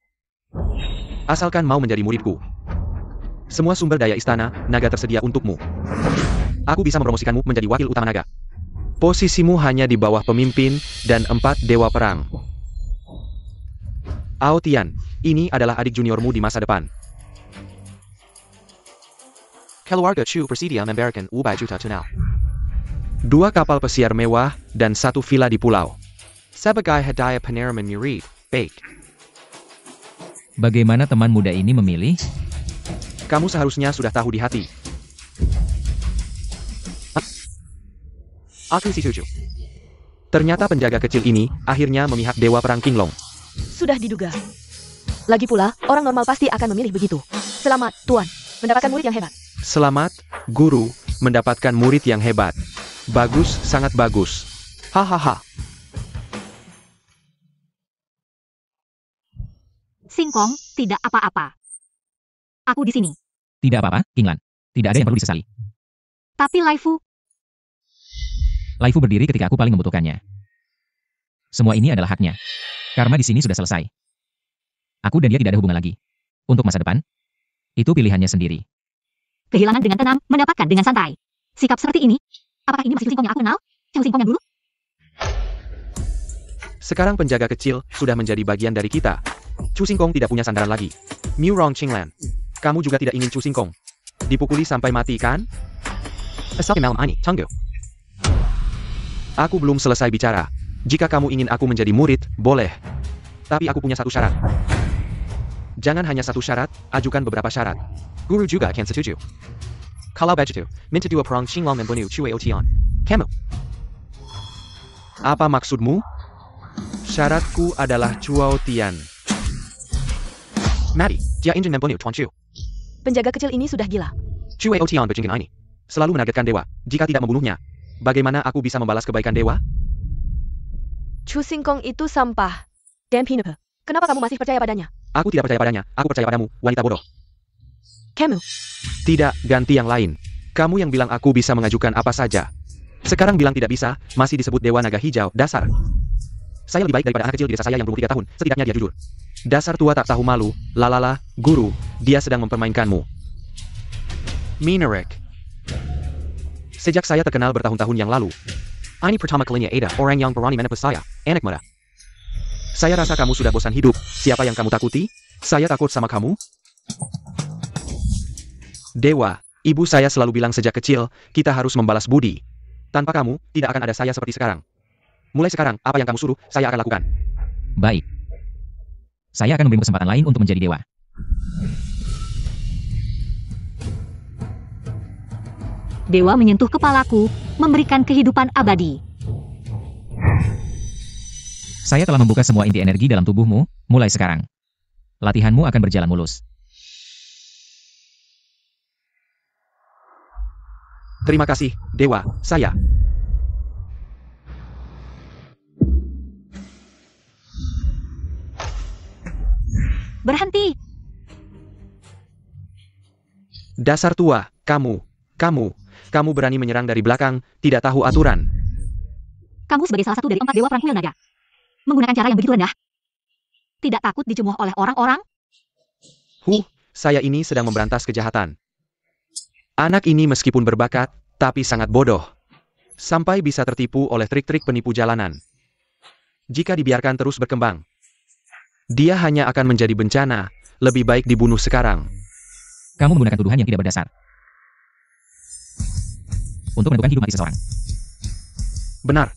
Asalkan mau menjadi muridku. Semua sumber daya istana, naga tersedia untukmu. Aku bisa mempromosikanmu menjadi wakil utama naga. Posisimu hanya di bawah pemimpin dan 4 dewa perang. Ao Tian, ini adalah adik juniormu di masa depan. Keluarga Chu bersedia memberikan 500 juta tunai. 2 kapal pesiar mewah dan 1 villa di pulau. Sebagai hadiah penerimaan murid, baik. Bagaimana teman muda ini memilih? Kamu seharusnya sudah tahu di hati. Aku setuju. Ternyata penjaga kecil ini akhirnya memihak dewa perang Qinglong. Sudah diduga. Lagi pula, orang normal pasti akan memilih begitu. Selamat, Tuan, mendapatkan murid yang hebat. Selamat, guru, mendapatkan murid yang hebat. Bagus, sangat bagus. Hahaha. Singkong, tidak apa-apa. Aku di sini. Tidak apa-apa, Qinglan. Tidak ada yang perlu disesali. Tapi Laifu, Laifu berdiri ketika aku paling membutuhkannya. Semua ini adalah haknya. Karma di sini sudah selesai. Aku dan dia tidak ada hubungan lagi. Untuk masa depan, itu pilihannya sendiri. kehilangan dengan tenang, mendapatkan dengan santai. Sikap seperti ini, apakah ini masih Chu Xingkong yang aku kenal? Chu Xingkong yang dulu? Sekarang penjaga kecil sudah menjadi bagian dari kita. Chu Xingkong tidak punya sandaran lagi. Mu Rong Qinglan, kamu juga tidak ingin Chu Xingkong dipukuli sampai mati, kan? Asal malam ini, tunggu. Aku belum selesai bicara. Jika kamu ingin aku menjadi murid, boleh. Tapi aku punya satu syarat. Jangan hanya satu syarat, ajukan beberapa syarat. Guru juga akan setuju. Kalau begitu, minta 2 perang Qinglong membunuh Cue Otian. Kamu. Apa maksudmu? Syaratku adalah Chuo Tian. Mati, dia ingin membunuh Tuan Chu. Penjaga kecil ini sudah gila. Cue Otian berjingin ini. Selalu menargetkan dewa. Jika tidak membunuhnya, bagaimana aku bisa membalas kebaikan dewa? Chu Xingkong itu sampah. Dan penipu. Kenapa kamu masih percaya padanya? Aku tidak percaya padanya. Aku percaya padamu, wanita bodoh. Kamu. Tidak, ganti yang lain. Kamu yang bilang aku bisa mengajukan apa saja. Sekarang bilang tidak bisa, masih disebut Dewa Naga Hijau, dasar. Saya lebih baik daripada anak kecil di desa saya yang berumur 3 tahun, setidaknya dia jujur. Dasar tua tak tahu malu, lalala, guru, dia sedang mempermainkanmu. Minerek. Sejak saya terkenal bertahun-tahun yang lalu, ini pertama kalinya ada orang yang berani menipu saya, anak muda. Saya rasa kamu sudah bosan hidup, siapa yang kamu takuti? Saya takut sama kamu? Dewa, ibu saya selalu bilang sejak kecil, kita harus membalas budi. Tanpa kamu, tidak akan ada saya seperti sekarang. Mulai sekarang, apa yang kamu suruh, saya akan lakukan. Baik. Saya akan memberimu kesempatan lain untuk menjadi dewa. Dewa menyentuh kepalaku, memberikan kehidupan abadi. Saya telah membuka semua inti energi dalam tubuhmu, mulai sekarang. Latihanmu akan berjalan mulus. Terima kasih, Dewa, saya. Berhenti! Dasar tua, kamu berani menyerang dari belakang, tidak tahu aturan. Kamu sebagai salah satu dari 4 dewa perang kuil naga. Menggunakan cara yang begitu rendah. Tidak takut dicemooh oleh orang-orang? Saya ini sedang memberantas kejahatan. Anak ini meskipun berbakat, tapi sangat bodoh. sampai bisa tertipu oleh trik-trik penipu jalanan. Jika dibiarkan terus berkembang, dia hanya akan menjadi bencana. Lebih baik dibunuh sekarang. Kamu menggunakan tuduhan yang tidak berdasar untuk menentukan hidup mati seseorang. Benar.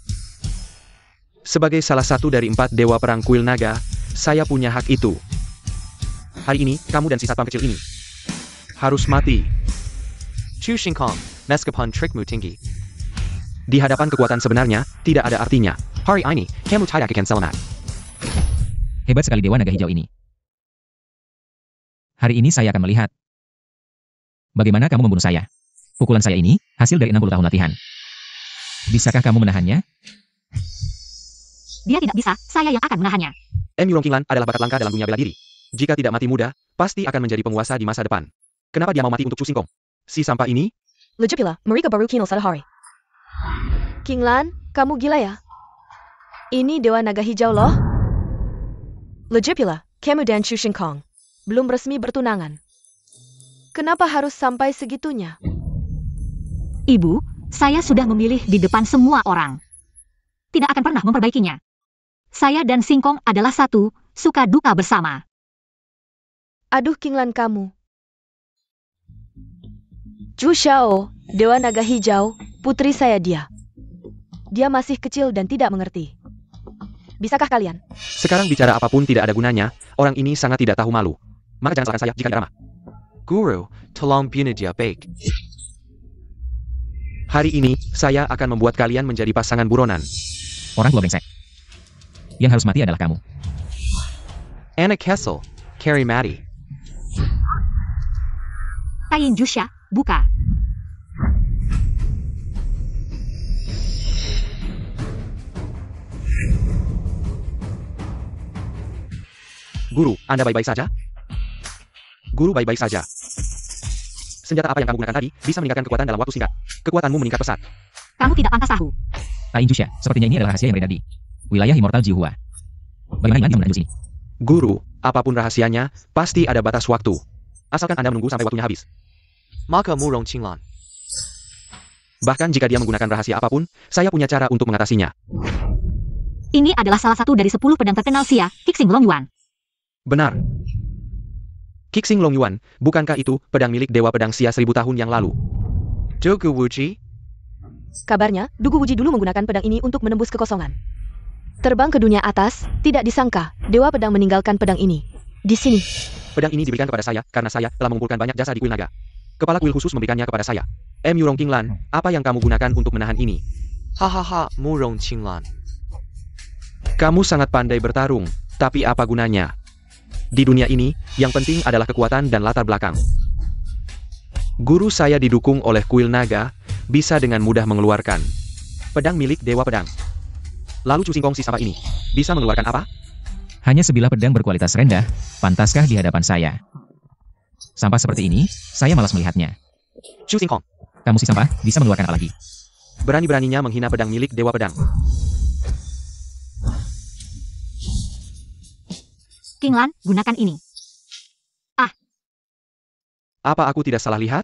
Sebagai salah satu dari 4 dewa perang kuil naga, saya punya hak itu. Hari ini, kamu dan si satpam kecil ini harus mati. Chu Xingkong, meskipun trikmu tinggi, di hadapan kekuatan sebenarnya, tidak ada artinya. Hari ini, kamu tidak akan selamat. Hebat sekali Dewa Naga Hijau ini. Hari ini saya akan melihat bagaimana kamu membunuh saya. Pukulan saya ini, hasil dari 60 tahun latihan. Bisakah kamu menahannya? Dia tidak bisa, saya yang akan menahannya. Yurong Qinglan adalah bakat langka dalam dunia bela diri. Jika tidak mati muda, pasti akan menjadi penguasa di masa depan. Kenapa dia mau mati untuk Chu Xingkong? Si sampah ini? Lejupila, mereka baru kinal sadahari. Qinglan, kamu gila ya? Ini Dewa Naga Hijau loh. Lejupila, kamu dan Chu Xingkong belum resmi bertunangan. Kenapa harus sampai segitunya? Ibu, saya sudah memilih di depan semua orang. Tidak akan pernah memperbaikinya. Saya dan Xingkong adalah satu, suka duka bersama. Aduh Qinglan kamu. Zhu Xiao, Dewa Naga Hijau, putri saya dia. Dia masih kecil dan tidak mengerti. Bisakah kalian? Sekarang bicara apapun tidak ada gunanya, orang ini sangat tidak tahu malu. Maka jangan salahkan saya jika tidak ramah. Guru, tolong bunuh dia baik. Hari ini, saya akan membuat kalian menjadi pasangan buronan. Orang tua brengsek. Yang harus mati adalah kamu. Anna Kessel, Carrie Maddie. Tain Jusha, buka. Guru, Anda baik-baik saja? Guru baik-baik saja. Senjata apa yang kamu gunakan tadi, bisa meningkatkan kekuatan dalam waktu singkat. Kekuatanmu meningkat pesat. Kamu tidak pantas tahu. Tain Jusha, sepertinya ini adalah rahasia yang beredar di wilayah Immortal Jihua. Bagaimana Ilan yang menembus ini? Guru, apapun rahasianya, pasti ada batas waktu. Asalkan Anda menunggu sampai waktunya habis. Maka Murong Qinglan. Bahkan jika dia menggunakan rahasia apapun, saya punya cara untuk mengatasinya. Ini adalah salah satu dari 10 pedang terkenal Xia, Qixing Longyuan. Benar. Qixing Longyuan, bukankah itu pedang milik Dewa Pedang Xia 1000 tahun yang lalu? Dugu Wuji? Kabarnya, Dugu Wuji dulu menggunakan pedang ini untuk menembus kekosongan. Terbang ke dunia atas, tidak disangka, Dewa Pedang meninggalkan pedang ini. Di sini. Pedang ini diberikan kepada saya, karena saya telah mengumpulkan banyak jasa di kuil naga. Kepala kuil khusus memberikannya kepada saya. Yurong Qinglan, apa yang kamu gunakan untuk menahan ini? Hahaha, Murong Qinglan. Kamu sangat pandai bertarung, tapi apa gunanya? Di dunia ini, yang penting adalah kekuatan dan latar belakang. Guru saya didukung oleh kuil naga, bisa dengan mudah mengeluarkan pedang milik Dewa Pedang. Lalu Chu Xingkong si sampah ini, bisa mengeluarkan apa? Hanya sebilah pedang berkualitas rendah, pantaskah di hadapan saya? Sampah seperti ini, saya malas melihatnya. Chu Xingkong, Kamu si sampah, bisa mengeluarkan apa lagi? berani-beraninya menghina pedang milik Dewa Pedang. Qinglan, gunakan ini. Apa aku tidak salah lihat?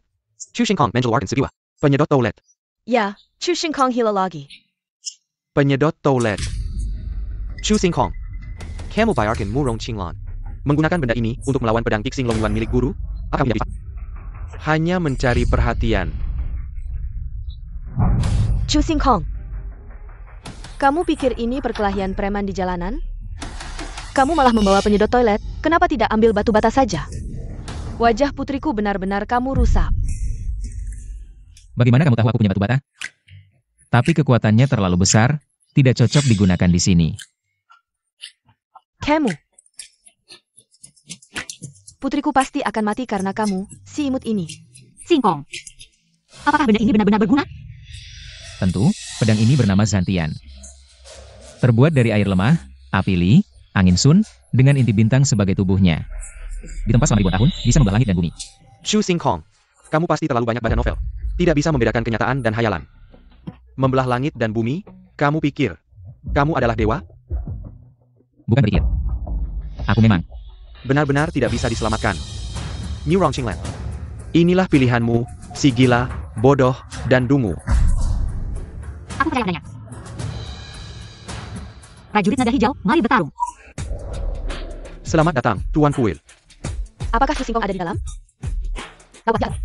Chu Xingkong mengeluarkan sebilah penyedot toulet. Ya, Chu Xingkong hila lagi. Penyedot toulet. Chu Xingkong, kamu bayarkan Murong Qinglan menggunakan benda ini untuk melawan pedang Qixing Longyuan milik guru? Apa kamu bisa? Hanya mencari perhatian. Chu Xingkong, kamu pikir ini perkelahian preman di jalanan? Kamu malah membawa penyedot toilet, kenapa tidak ambil batu bata saja? Wajah putriku benar-benar kamu rusak. Bagaimana kamu tahu aku punya batu bata? Tapi kekuatannya terlalu besar, tidak cocok digunakan di sini. Kamu. Putriku pasti akan mati karena kamu, si imut ini. Xingkong. Apakah benda ini benar-benar berguna? Tentu, pedang ini bernama Zantian. Terbuat dari air lemah, api li, angin sun, dengan inti bintang sebagai tubuhnya. Ditempa selama ribuan tahun, bisa membelah langit dan bumi. Chu Xingkong, kamu pasti terlalu banyak baca novel. Tidak bisa membedakan kenyataan dan hayalan. Membelah langit dan bumi, kamu pikir kamu adalah dewa? Bukan berpikir. Aku memang. Benar-benar tidak bisa diselamatkan. Murong Qinglan. Inilah pilihanmu, si gila, bodoh, dan dungu. percaya padanya. Prajurit naga hijau, mari bertarung. Selamat datang, Tuan Kuil. Apakah Chu Xingkong ada di dalam? Lawat jalan.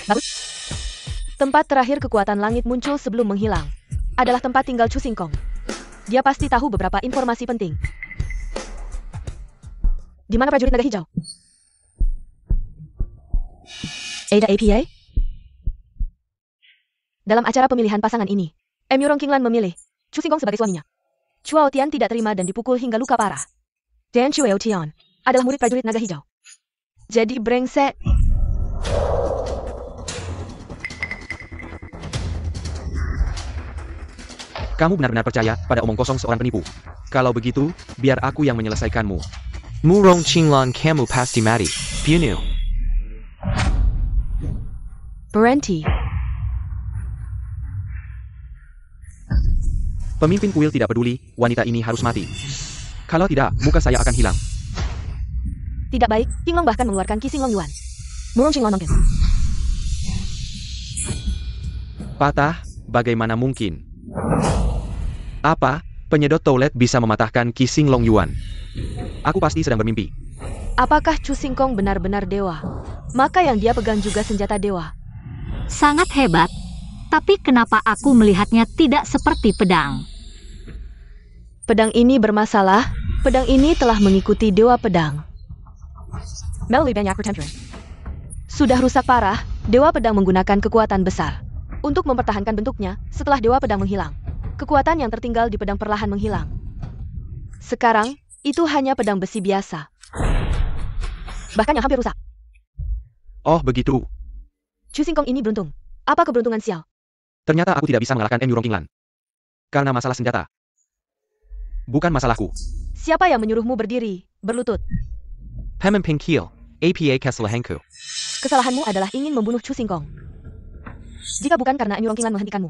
Bagus. Tempat terakhir kekuatan langit muncul sebelum menghilang. Adalah tempat tinggal Chu Xingkong. Dia pasti tahu beberapa informasi penting. Di mana prajurit naga hijau? Ada APA? Dalam acara pemilihan pasangan ini, Emurong Qinglan memilih Chu Xingkong sebagai suaminya. Chuao Tian tidak terima dan dipukul hingga luka parah. Dan Chuo Tian adalah murid prajurit naga hijau. Jadi brengsek. Kamu benar-benar percaya pada omong kosong seorang penipu. Kalau begitu, biar aku yang menyelesaikanmu. Murong Qinglan kamu pasti mati. Pianu. Berhenti. Pemimpin kuil tidak peduli, wanita ini harus mati. Kalau tidak, muka saya akan hilang. Tidak baik, Qinglong bahkan mengeluarkan Qi Xinglong Yuan. Murong Qinglan mungkin. Patah, bagaimana mungkin? Apa, penyedot toilet bisa mematahkan Qi Xinglong Yuan? Aku pasti sedang bermimpi. Apakah Chu Xingkong benar-benar dewa? Maka yang dia pegang juga senjata dewa. Sangat hebat. Tapi kenapa aku melihatnya tidak seperti pedang? Pedang ini bermasalah. Pedang ini telah mengikuti dewa pedang. Melalui banyak pertempuran. Sudah rusak parah, dewa pedang menggunakan kekuatan besar untuk mempertahankan bentuknya setelah dewa pedang menghilang. Kekuatan yang tertinggal di pedang perlahan menghilang. Sekarang, itu hanya pedang besi biasa. Bahkan yang hampir rusak. Oh begitu. Chu Xingkong ini beruntung. Apa keberuntungan sial? Ternyata aku tidak bisa mengalahkan Emurong Qinglan. Karena masalah senjata. Bukan masalahku. Siapa yang menyuruhmu berdiri, berlutut? Pemimpin Kiel, APA Kesalahanku. Kesalahanmu adalah ingin membunuh Chu Xingkong. Jika bukan karena Emurong Qinglan menghentikanmu,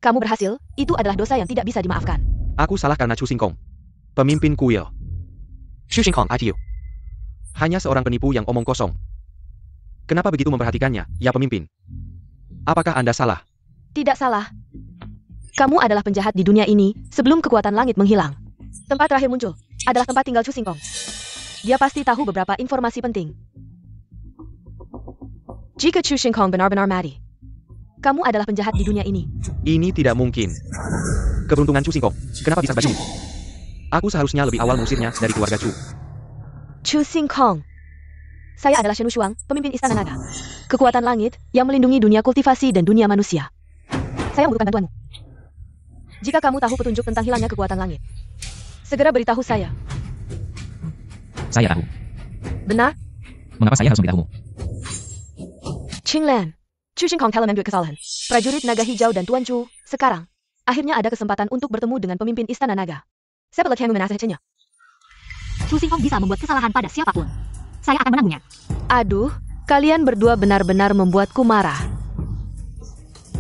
kamu berhasil, itu adalah dosa yang tidak bisa dimaafkan. Aku salah karena Chu Xingkong. Pemimpin kuil. Chu Xingkong ITU. Hanya seorang penipu yang omong kosong. Kenapa begitu memperhatikannya, ya pemimpin? Apakah Anda salah? Tidak salah. Kamu adalah penjahat di dunia ini sebelum kekuatan langit menghilang. Tempat terakhir muncul adalah tempat tinggal Chu Xingkong. Dia pasti tahu beberapa informasi penting. Jika Chu Xingkong benar-benar mati, kamu adalah penjahat di dunia ini. Ini tidak mungkin. Keberuntungan Chu Xingkong. Kenapa bisa begini? Aku seharusnya lebih awal mengusirnya dari keluarga Chu. Chu Xingkong. Saya adalah Shen Wushuang, pemimpin Istana Naga. Kekuatan langit yang melindungi dunia kultivasi dan dunia manusia. Saya membutuhkan bantuanmu. Jika kamu tahu petunjuk tentang hilangnya kekuatan langit, segera beritahu saya. Saya tahu. Benar? Mengapa saya harus memberitahumu? Qinglan, Chu Xingkong telah mengambil kesalahan. Prajurit naga hijau dan Tuan Chu, sekarang, akhirnya ada kesempatan untuk bertemu dengan pemimpin Istana Naga. Saya perlu menasihatinya. Chu Xingkong bisa membuat kesalahan pada siapapun. Saya akan menangguhnya. Aduh, kalian berdua benar-benar membuatku marah.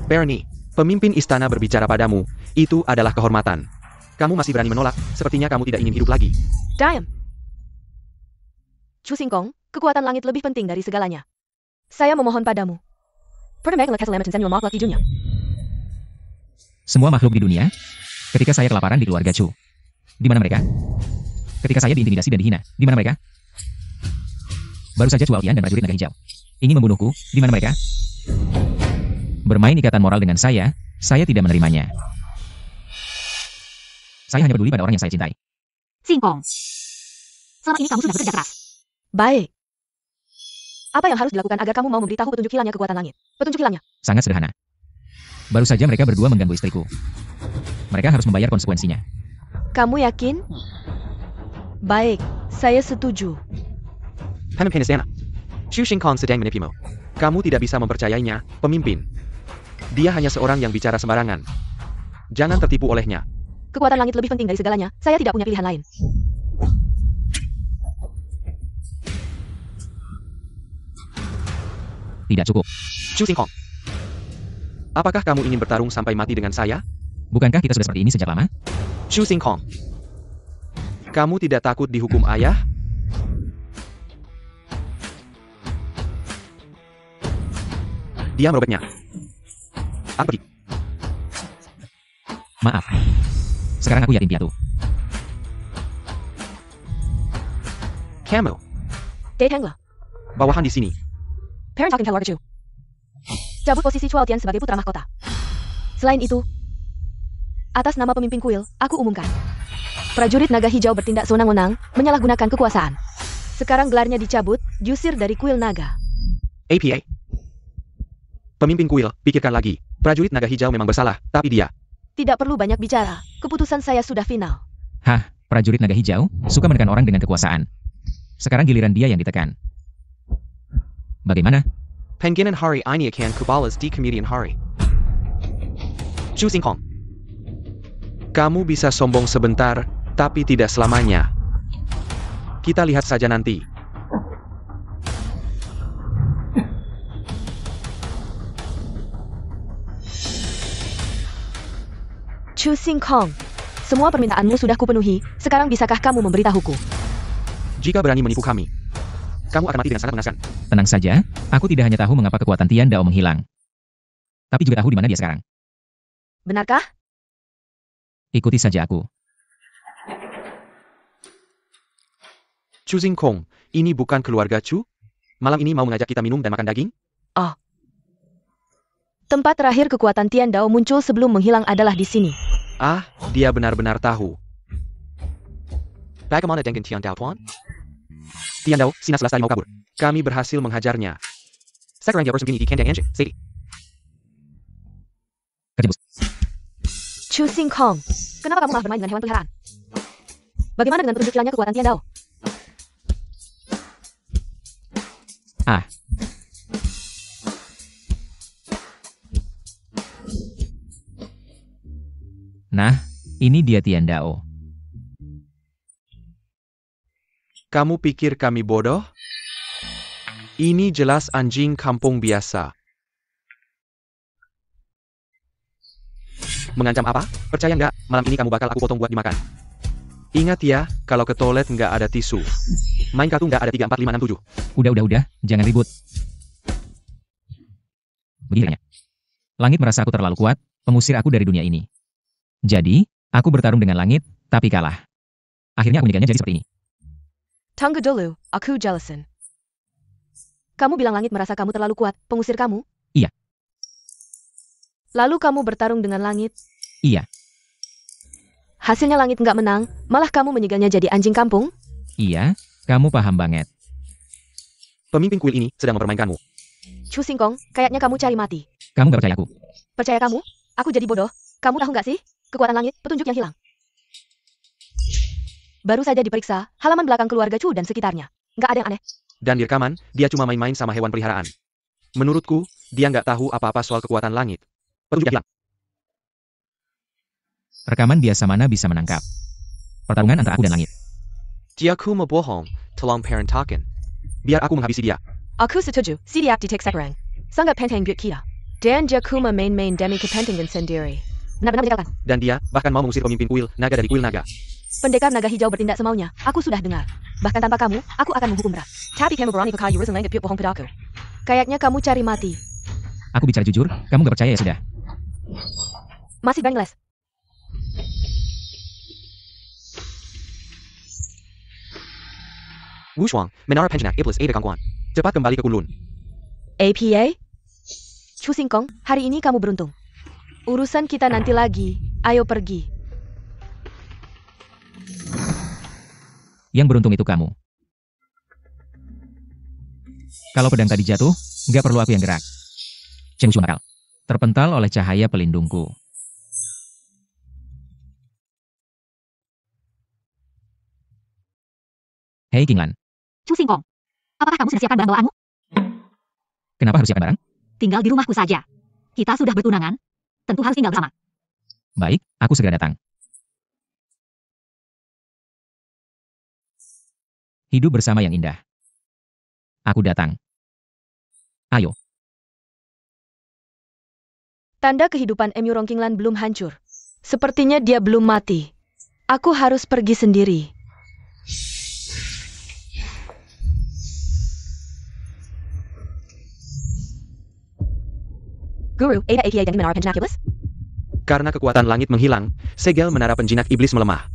Bernie, pemimpin istana berbicara padamu, itu adalah kehormatan. Kamu masih berani menolak, sepertinya kamu tidak ingin hidup lagi. Diam. Chu Xingkong, kekuatan langit lebih penting dari segalanya. Saya memohon padamu. Semua makhluk di dunia, ketika saya kelaparan di keluarga Chu. Di mana mereka? Ketika saya diintimidasi dan dihina, di mana mereka? Baru saja Chuao Tian dan prajurit naga hijau ingin membunuhku, di mana mereka? Bermain ikatan moral dengan saya tidak menerimanya. Saya hanya peduli pada orang yang saya cintai. Xingkong. Selama ini kamu sudah bekerja keras. Baik. Apa yang harus dilakukan agar kamu mau memberitahu petunjuk hilangnya kekuatan langit? Petunjuk hilangnya. Sangat sederhana. Baru saja mereka berdua mengganggu istriku. Mereka harus membayar konsekuensinya. Kamu yakin? Baik, saya setuju. Pemimpin istana. Chu Xingkong sedang menipumu. Kamu tidak bisa mempercayainya, pemimpin. Dia hanya seorang yang bicara sembarangan. Jangan tertipu olehnya. Kekuatan langit lebih penting dari segalanya. Saya tidak punya pilihan lain. Tidak cukup. Chu Xingkong. Apakah kamu ingin bertarung sampai mati dengan saya? Bukankah kita sudah seperti ini sejak lama? Chu Xingkong. Kamu tidak takut dihukum ayah? Dia merobeknya. Aku pergi. Maaf. Sekarang aku yatim piatu. Kamu, Datanglah. bawahan di sini. Parent talking keluarga Chu. Cabut posisi Chuao Tian sebagai putra mahkota. Selain itu, atas nama pemimpin kuil, aku umumkan. Prajurit naga hijau bertindak sewenang-wenang, menyalahgunakan kekuasaan. Sekarang gelarnya dicabut, diusir dari kuil naga. APA. Pemimpin kuil, pikirkan lagi. Prajurit naga hijau memang bersalah, tapi dia. Tidak perlu banyak bicara, keputusan saya sudah final. Hah, prajurit naga hijau suka menekan orang dengan kekuasaan. Sekarang giliran dia yang ditekan. Bagaimana? Penginan hari ini akan kubalas di kemudian hari. Chu Xingkong. Kamu bisa sombong sebentar, tapi tidak selamanya. Kita lihat saja nanti. Chu Xingkong, semua permintaanmu sudah kupenuhi, sekarang bisakah kamu memberitahuku? Jika berani menipu kami, kamu akan mati dengan sangat mengenaskan. Tenang saja, aku tidak hanya tahu mengapa kekuatan Tian Dao menghilang. Tapi juga tahu di mana dia sekarang. Benarkah? Ikuti saja aku. Chu Xingkong, ini bukan keluarga Chu? Malam ini mau mengajak kita minum dan makan daging? Tempat terakhir kekuatan Tian Dao muncul sebelum menghilang adalah di sini. Ah, dia benar-benar tahu. Bagaimana dengan Tian Dao Tuan? Tian Dao, Sinas Lestari mau kabur. Kami berhasil menghajarnya. Sekarang dia bersembunyi di kandang anjing, Sadie. Kerja bos. Chu Xingkong, kenapa kamu malah bermain dengan hewan peliharaan? Bagaimana dengan petunjuk hilangnya kekuatan Tian Dao? Ah. Nah, ini dia Tian Dao. Kamu pikir kami bodoh? Ini jelas anjing kampung biasa. Mengancam apa? Percaya nggak, malam ini kamu bakal aku potong buat dimakan. Ingat ya, kalau ke toilet nggak ada tisu. Main kartu nggak ada 3, 4, 5, 6, 7. Udah, jangan ribut. Begini. Langit merasa aku terlalu kuat, mengusir aku dari dunia ini. Jadi, aku bertarung dengan langit, tapi kalah. Akhirnya aku menjadikannya jadi seperti ini. Tunggu dulu, aku jelasin. Kamu bilang langit merasa kamu terlalu kuat, pengusir kamu? Iya. Lalu kamu bertarung dengan langit? Iya. Hasilnya langit nggak menang, malah kamu menyegalnya jadi anjing kampung? Iya, kamu paham banget. Pemimpin kuil ini sedang mempermainkanmu. Chu Xingkong, kayaknya kamu cari mati. Kamu gak percaya aku? Percaya kamu? Aku jadi bodoh. Kamu tahu nggak sih? Kekuatan langit, petunjuk yang hilang. Baru saja diperiksa, halaman belakang keluarga Chu dan sekitarnya. Nggak ada yang aneh. Dan di rekaman, dia cuma main-main sama hewan peliharaan. Menurutku, dia nggak tahu apa-apa soal kekuatan langit. Petunjuk yang hilang. Rekaman biasa mana bisa menangkap pertarungan antara aku dan langit. Jiaku mebohong, tolong parentakan. Biar aku menghabisi dia. Aku setuju, siap ditek sekarang. Sangat penting buat kita. Dan Jakuma main-main demi kepentingan sendiri. Benar-benar menyebalkan. Dan dia bahkan mau mengusir pemimpin kuil naga dari kuil naga. Pendekar naga hijau bertindak semaunya. Aku sudah dengar. Bahkan tanpa kamu, aku akan menghukum berat. Tapi kamu berani pakai urusan langit bohong padaku. Kayaknya kamu cari mati. Aku bicara jujur, kamu gak percaya ya sudah. Masih berani les. Wu Shuang, Menara Penjenak Iblis Ada Gangguan. Cepat kembali ke Kunlun. APA? Chu Xingkong, hari ini kamu beruntung. Urusan kita nanti lagi. Ayo pergi. Yang beruntung itu kamu. Kalau pedang tadi jatuh, nggak perlu aku yang gerak. Cheng Shu nakal. Terpental oleh cahaya pelindungku. Hei Qinglan, Chu Xingkong, apakah kamu sudah siapkan barang bawaanmu? kenapa harus siapkan barang? Tinggal di rumahku saja. Kita sudah bertunangan. Tentu harus tinggal bersama. Baik, aku segera datang. Hidup bersama yang indah. Aku datang. Ayo. Tanda kehidupan Emu Rongkinglan belum hancur. Sepertinya dia belum mati. Aku harus pergi sendiri. Guru, Ada APA dan Menara Penjenak Iblis? Karena kekuatan langit menghilang, segel menara penjinak iblis melemah.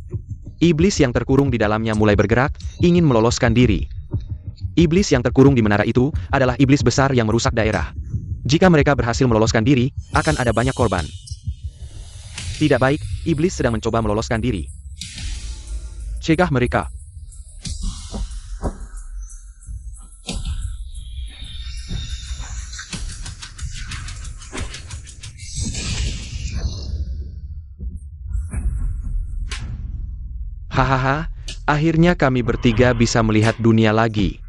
Iblis yang terkurung di dalamnya mulai bergerak, ingin meloloskan diri. Iblis yang terkurung di menara itu adalah iblis besar yang merusak daerah. Jika mereka berhasil meloloskan diri, akan ada banyak korban. Tidak baik, iblis sedang mencoba meloloskan diri. Cegah mereka. Hahaha, akhirnya kami bertiga bisa melihat dunia lagi.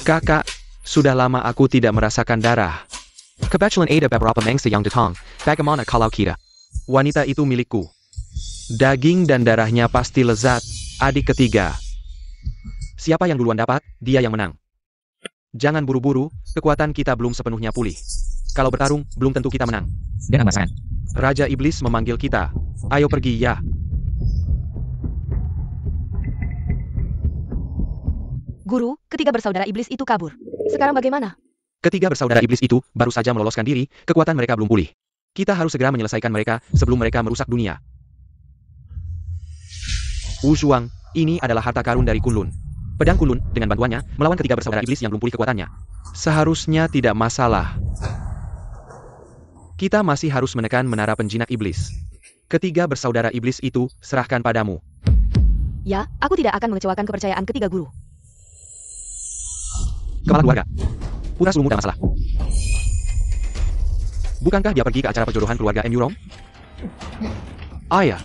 Kakak, sudah lama aku tidak merasakan darah. Kebetulan ada beberapa mangsa yang datang, bagaimana kalau kita? Wanita itu milikku. Daging dan darahnya pasti lezat, adik ketiga. Siapa yang duluan dapat, dia yang menang. Jangan buru-buru, kekuatan kita belum sepenuhnya pulih. Kalau bertarung, belum tentu kita menang. Dan alasan. Raja Iblis memanggil kita. Ayo pergi ya. Guru, ketiga bersaudara iblis itu kabur. Sekarang bagaimana? Ketiga bersaudara iblis itu baru saja meloloskan diri, kekuatan mereka belum pulih. Kita harus segera menyelesaikan mereka sebelum mereka merusak dunia. Wu Shuang, ini adalah harta karun dari Kunlun. Pedang Kunlun, dengan bantuannya, melawan ketiga bersaudara iblis yang belum pulih kekuatannya. Seharusnya tidak masalah. Kita masih harus menekan menara penjinak iblis. Ketiga bersaudara iblis itu, serahkan padamu. Ya, aku tidak akan mengecewakan kepercayaan ketiga guru. Kepala keluarga. Putra sulungmu ada masalah. Bukankah dia pergi ke acara perjodohan keluarga M. Yurong? Ayah.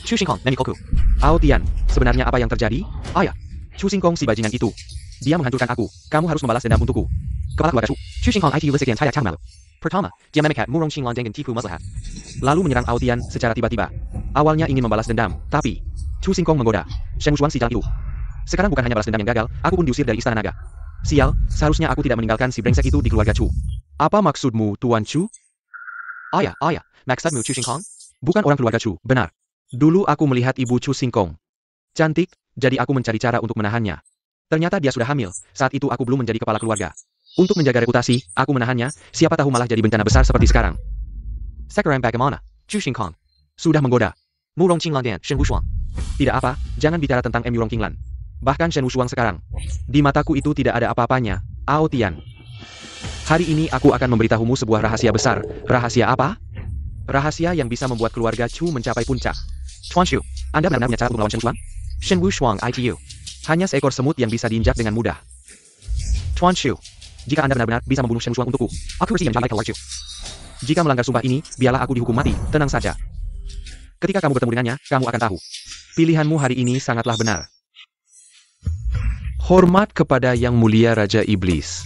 Chu Xingkong, Nemi Koku. Ao Tian, sebenarnya apa yang terjadi? Ayah. Chu Xingkong si bajingan itu. Dia menghancurkan aku. Kamu harus membalas dendam untukku. Kepala keluarga Chu. Chu Xingkong itu lisik yang cayak malu. Pertama, dia memekat Murong Xinglan dengan tipu maslahat. Lalu menyerang Ao Tian secara tiba-tiba. Awalnya ingin membalas dendam, tapi Chu Xingkong menggoda. Shen Wushuang si jalan itu. Sekarang bukan hanya balas dendam yang gagal, aku pun diusir dari Istana Naga. Sial, seharusnya aku tidak meninggalkan si brengsek itu di keluarga Chu. Apa maksudmu, Tuan Chu? Ayah, maksudmu Chu Xingkong? Bukan orang keluarga Chu, benar. Dulu aku melihat ibu Chu Xingkong. Cantik, jadi aku mencari cara untuk menahannya. Ternyata dia sudah hamil, saat itu aku belum menjadi kepala keluarga. Untuk menjaga reputasi, aku menahannya, siapa tahu malah jadi bencana besar seperti sekarang. Sekarang bagaimana, Chu Xingkong? Sudah menggoda. Murong Qinglan dan Shen Wushuang. Tidak apa, jangan bicara tentang M. Yurong Qinglan. Bahkan Shen Wushuang sekarang. Di mataku itu tidak ada apa-apanya, Ao Tian. Hari ini aku akan memberitahumu sebuah rahasia besar. Rahasia apa? Rahasia yang bisa membuat keluarga Chu mencapai puncak. Tuan Chu, Anda benar-benar punya cara untuk melawan Shen Wushuang? Shen Wushuang ITU. Hanya seekor semut yang bisa diinjak dengan mudah. Tuan Chu, jika Anda benar-benar bisa membunuh Shen Wushuang untukku, aku bersih mencapai keluarga Chu. Jika melanggar sumpah ini, biarlah aku dihukum mati, tenang saja. Ketika kamu bertemu dengannya, kamu akan tahu. Pilihanmu hari ini sangatlah benar. Hormat kepada Yang Mulia Raja Iblis.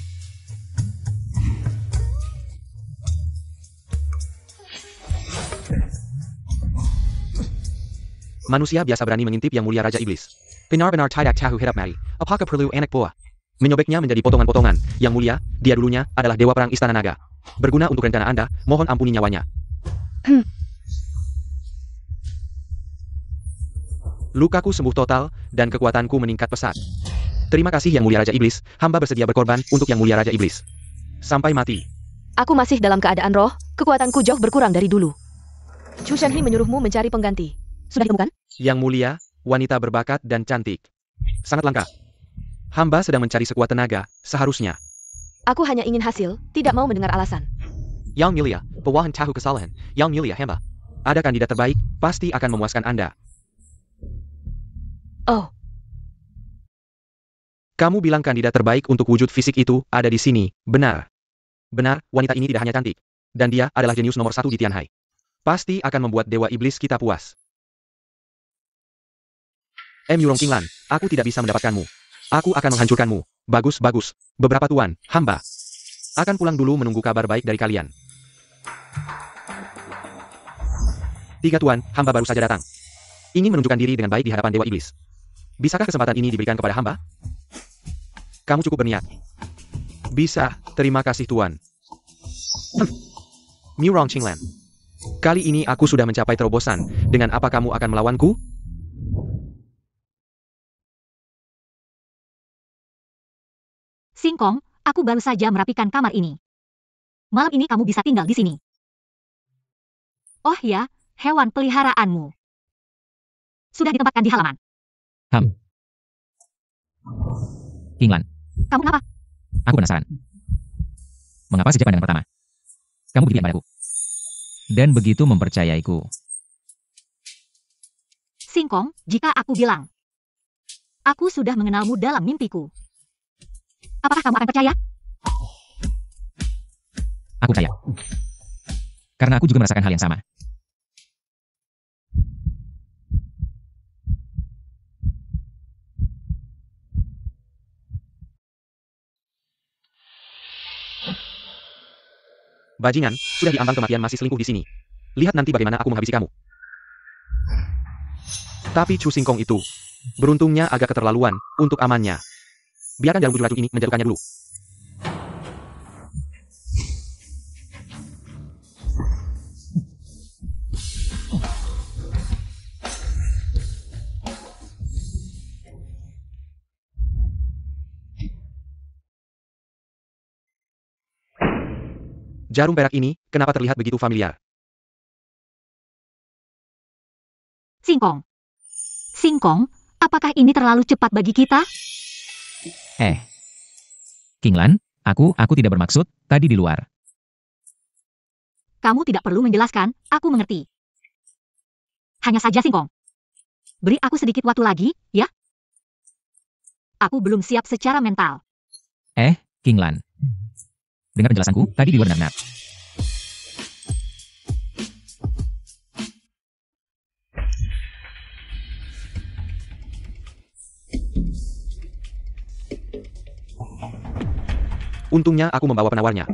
Manusia biasa berani mengintip Yang Mulia Raja Iblis. Benar-benar tidak tahu hidup mari. Apakah perlu anak buah? Menyobeknya menjadi potongan-potongan. Yang Mulia, dia dulunya adalah Dewa Perang Istana Naga. Berguna untuk rencana Anda, mohon ampuni nyawanya. Lukaku sembuh total, dan kekuatanku meningkat pesat. Terima kasih Yang Mulia Raja Iblis, hamba bersedia berkorban untuk Yang Mulia Raja Iblis. Sampai mati. Aku masih dalam keadaan roh, kekuatanku jauh berkurang dari dulu. Chu Shenhe menyuruhmu mencari pengganti. Sudah ditemukan? Yang Mulia, wanita berbakat dan cantik. Sangat langka. Hamba sedang mencari sekuat tenaga, seharusnya. Aku hanya ingin hasil, tidak mau mendengar alasan. Yang Mulia, pewahan tahu kesalahan. Yang Mulia hamba. Ada kandidat terbaik, pasti akan memuaskan Anda. Oh. Kamu bilang kandidat terbaik untuk wujud fisik itu ada di sini, benar. Benar, wanita ini tidak hanya cantik. Dan dia adalah jenius nomor 1 di Tianhai. Pasti akan membuat Dewa Iblis kita puas. M. Yurong Qinglan, aku tidak bisa mendapatkanmu. Aku akan menghancurkanmu. Bagus, bagus. Beberapa tuan, hamba akan pulang dulu menunggu kabar baik dari kalian. 3 tuan, hamba baru saja datang. Ingin menunjukkan diri dengan baik di hadapan Dewa Iblis. Bisakah kesempatan ini diberikan kepada hamba? Kamu cukup berniat. Bisa, terima kasih tuan. Murong Qinglan. Kali ini aku sudah mencapai terobosan. Dengan apa kamu akan melawanku? Singkong, aku baru saja merapikan kamar ini. Malam ini kamu bisa tinggal di sini. Oh ya, hewan peliharaanmu sudah ditempatkan di halaman. Kinglan, Kamu kenapa? aku penasaran. Mengapa sejak pandangan pertama kamu begitu padaku? Dan begitu mempercayaiku. Singkong, jika aku bilang, aku sudah mengenalmu dalam mimpiku, apakah kamu akan percaya? Aku percaya. Karena aku juga merasakan hal yang sama. Bajingan, sudah diambang kematian masih selingkuh di sini. Lihat nanti bagaimana aku menghabisi kamu. Tapi Chu Singkong itu, beruntungnya agak keterlaluan untuk amannya. Biarkan jarum 7 racun ini menjatuhkannya dulu. Jarum perak ini, kenapa terlihat begitu familiar? Singkong. Singkong, apakah ini terlalu cepat bagi kita? Kinglan, aku tidak bermaksud tadi di luar. Kamu tidak perlu menjelaskan, aku mengerti. Hanya saja Singkong. Beri aku sedikit waktu lagi, ya? Aku belum siap secara mental. Kinglan. Dengar penjelasanku, tadi di luar benar-benar. Untungnya aku membawa penawarnya.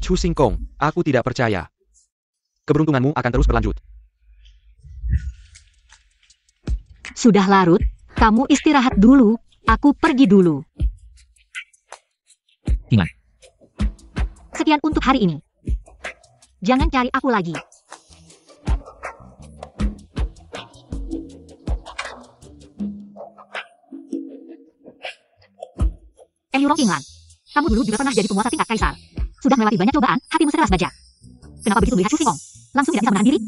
Chu Singkong, aku tidak percaya. Keberuntunganmu akan terus berlanjut. Sudah larut, kamu istirahat dulu, aku pergi dulu. Kinglan. Sekian untuk hari ini. Jangan cari aku lagi. Yurong Kinglan, kamu dulu juga pernah jadi penguasa tingkat kaisar. Sudah melewati banyak cobaan, hatimu sekeras baja. Kenapa begitu melihat Chu Singkong? Langsung tidak bisa menahan diri?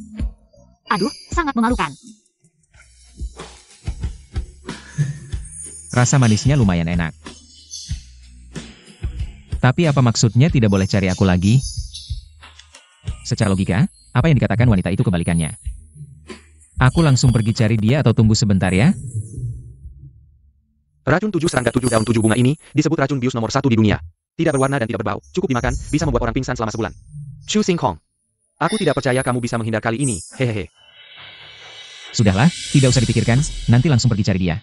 Aduh, sangat memalukan. Rasa manisnya lumayan enak. Tapi apa maksudnya tidak boleh cari aku lagi? Secara logika, apa yang dikatakan wanita itu kebalikannya. Aku langsung pergi cari dia atau tunggu sebentar ya? Racun 7 serangga 7 daun 7 bunga ini disebut racun bius nomor 1 di dunia. Tidak berwarna dan tidak berbau, cukup dimakan, bisa membuat orang pingsan selama sebulan. Chu Singkong, aku tidak percaya kamu bisa menghindar kali ini, hehehe. Sudahlah, tidak usah dipikirkan, nanti langsung pergi cari dia.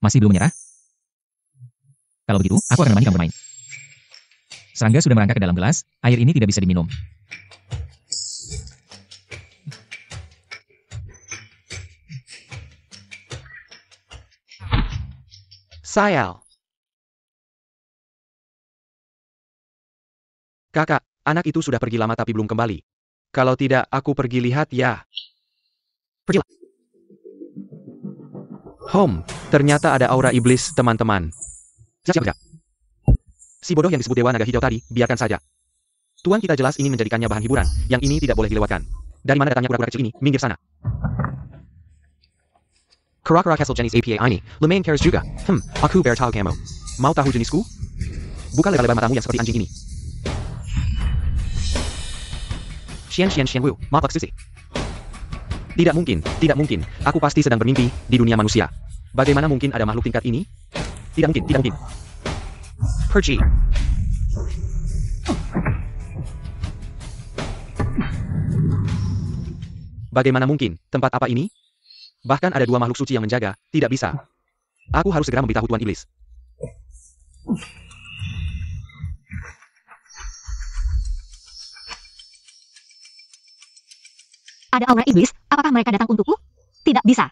Masih belum menyerah? Kalau begitu, aku akan menemani kamu bermain. Serangga sudah merangkak ke dalam gelas, air ini tidak bisa diminum. Sayal. Kakak, anak itu sudah pergi lama tapi belum kembali. Kalau tidak, aku pergi lihat ya. Pergilah. Ternyata ada aura iblis, teman-teman. Siap. Si bodoh yang disebut Dewa Naga Hijau tadi, biarkan saja. Tuan kita jelas ingin menjadikannya bahan hiburan, yang ini tidak boleh dilewatkan. Dari mana datangnya kura-kura kecil ini? Minggir sana. Kura-kura Castle jenis APA ini, lumayan keras juga. Aku bertahu kamu. Mau tahu jenisku? Buka lebar-lebar matamu yang seperti anjing ini. Xian Wu, maaf Susi. Tidak mungkin. Aku pasti sedang bermimpi di dunia manusia. Bagaimana mungkin ada makhluk tingkat ini? Tidak mungkin. Pergi. Bagaimana mungkin? Tempat apa ini? Bahkan ada 2 makhluk suci yang menjaga. Tidak bisa. Aku harus segera memberitahu Tuan Iblis. Ada aura iblis, apakah mereka datang untukku? Tidak bisa.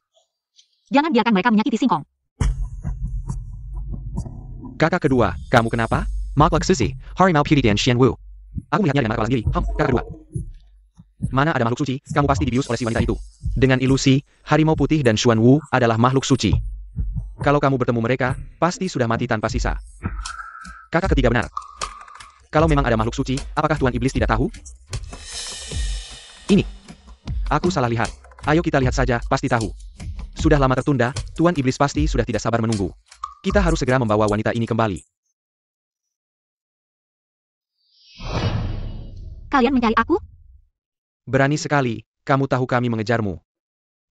Jangan biarkan mereka menyakiti Singkong. Kakak kedua, kamu kenapa? Makhluk suci, harimau putih dan Xian Wu. Aku melihatnya dengan mata kepala sendiri. Kakak kedua. Mana ada makhluk suci, kamu pasti dibius oleh si wanita itu. Dengan ilusi, harimau putih dan Xuan Wu adalah makhluk suci. Kalau kamu bertemu mereka, pasti sudah mati tanpa sisa. Kakak ketiga benar. Kalau memang ada makhluk suci, apakah Tuan Iblis tidak tahu? Ini. Aku salah lihat. Ayo kita lihat saja, pasti tahu. Sudah lama tertunda, Tuan Iblis pasti sudah tidak sabar menunggu. Kita harus segera membawa wanita ini kembali. Kalian mencari aku? Berani sekali, kamu tahu kami mengejarmu.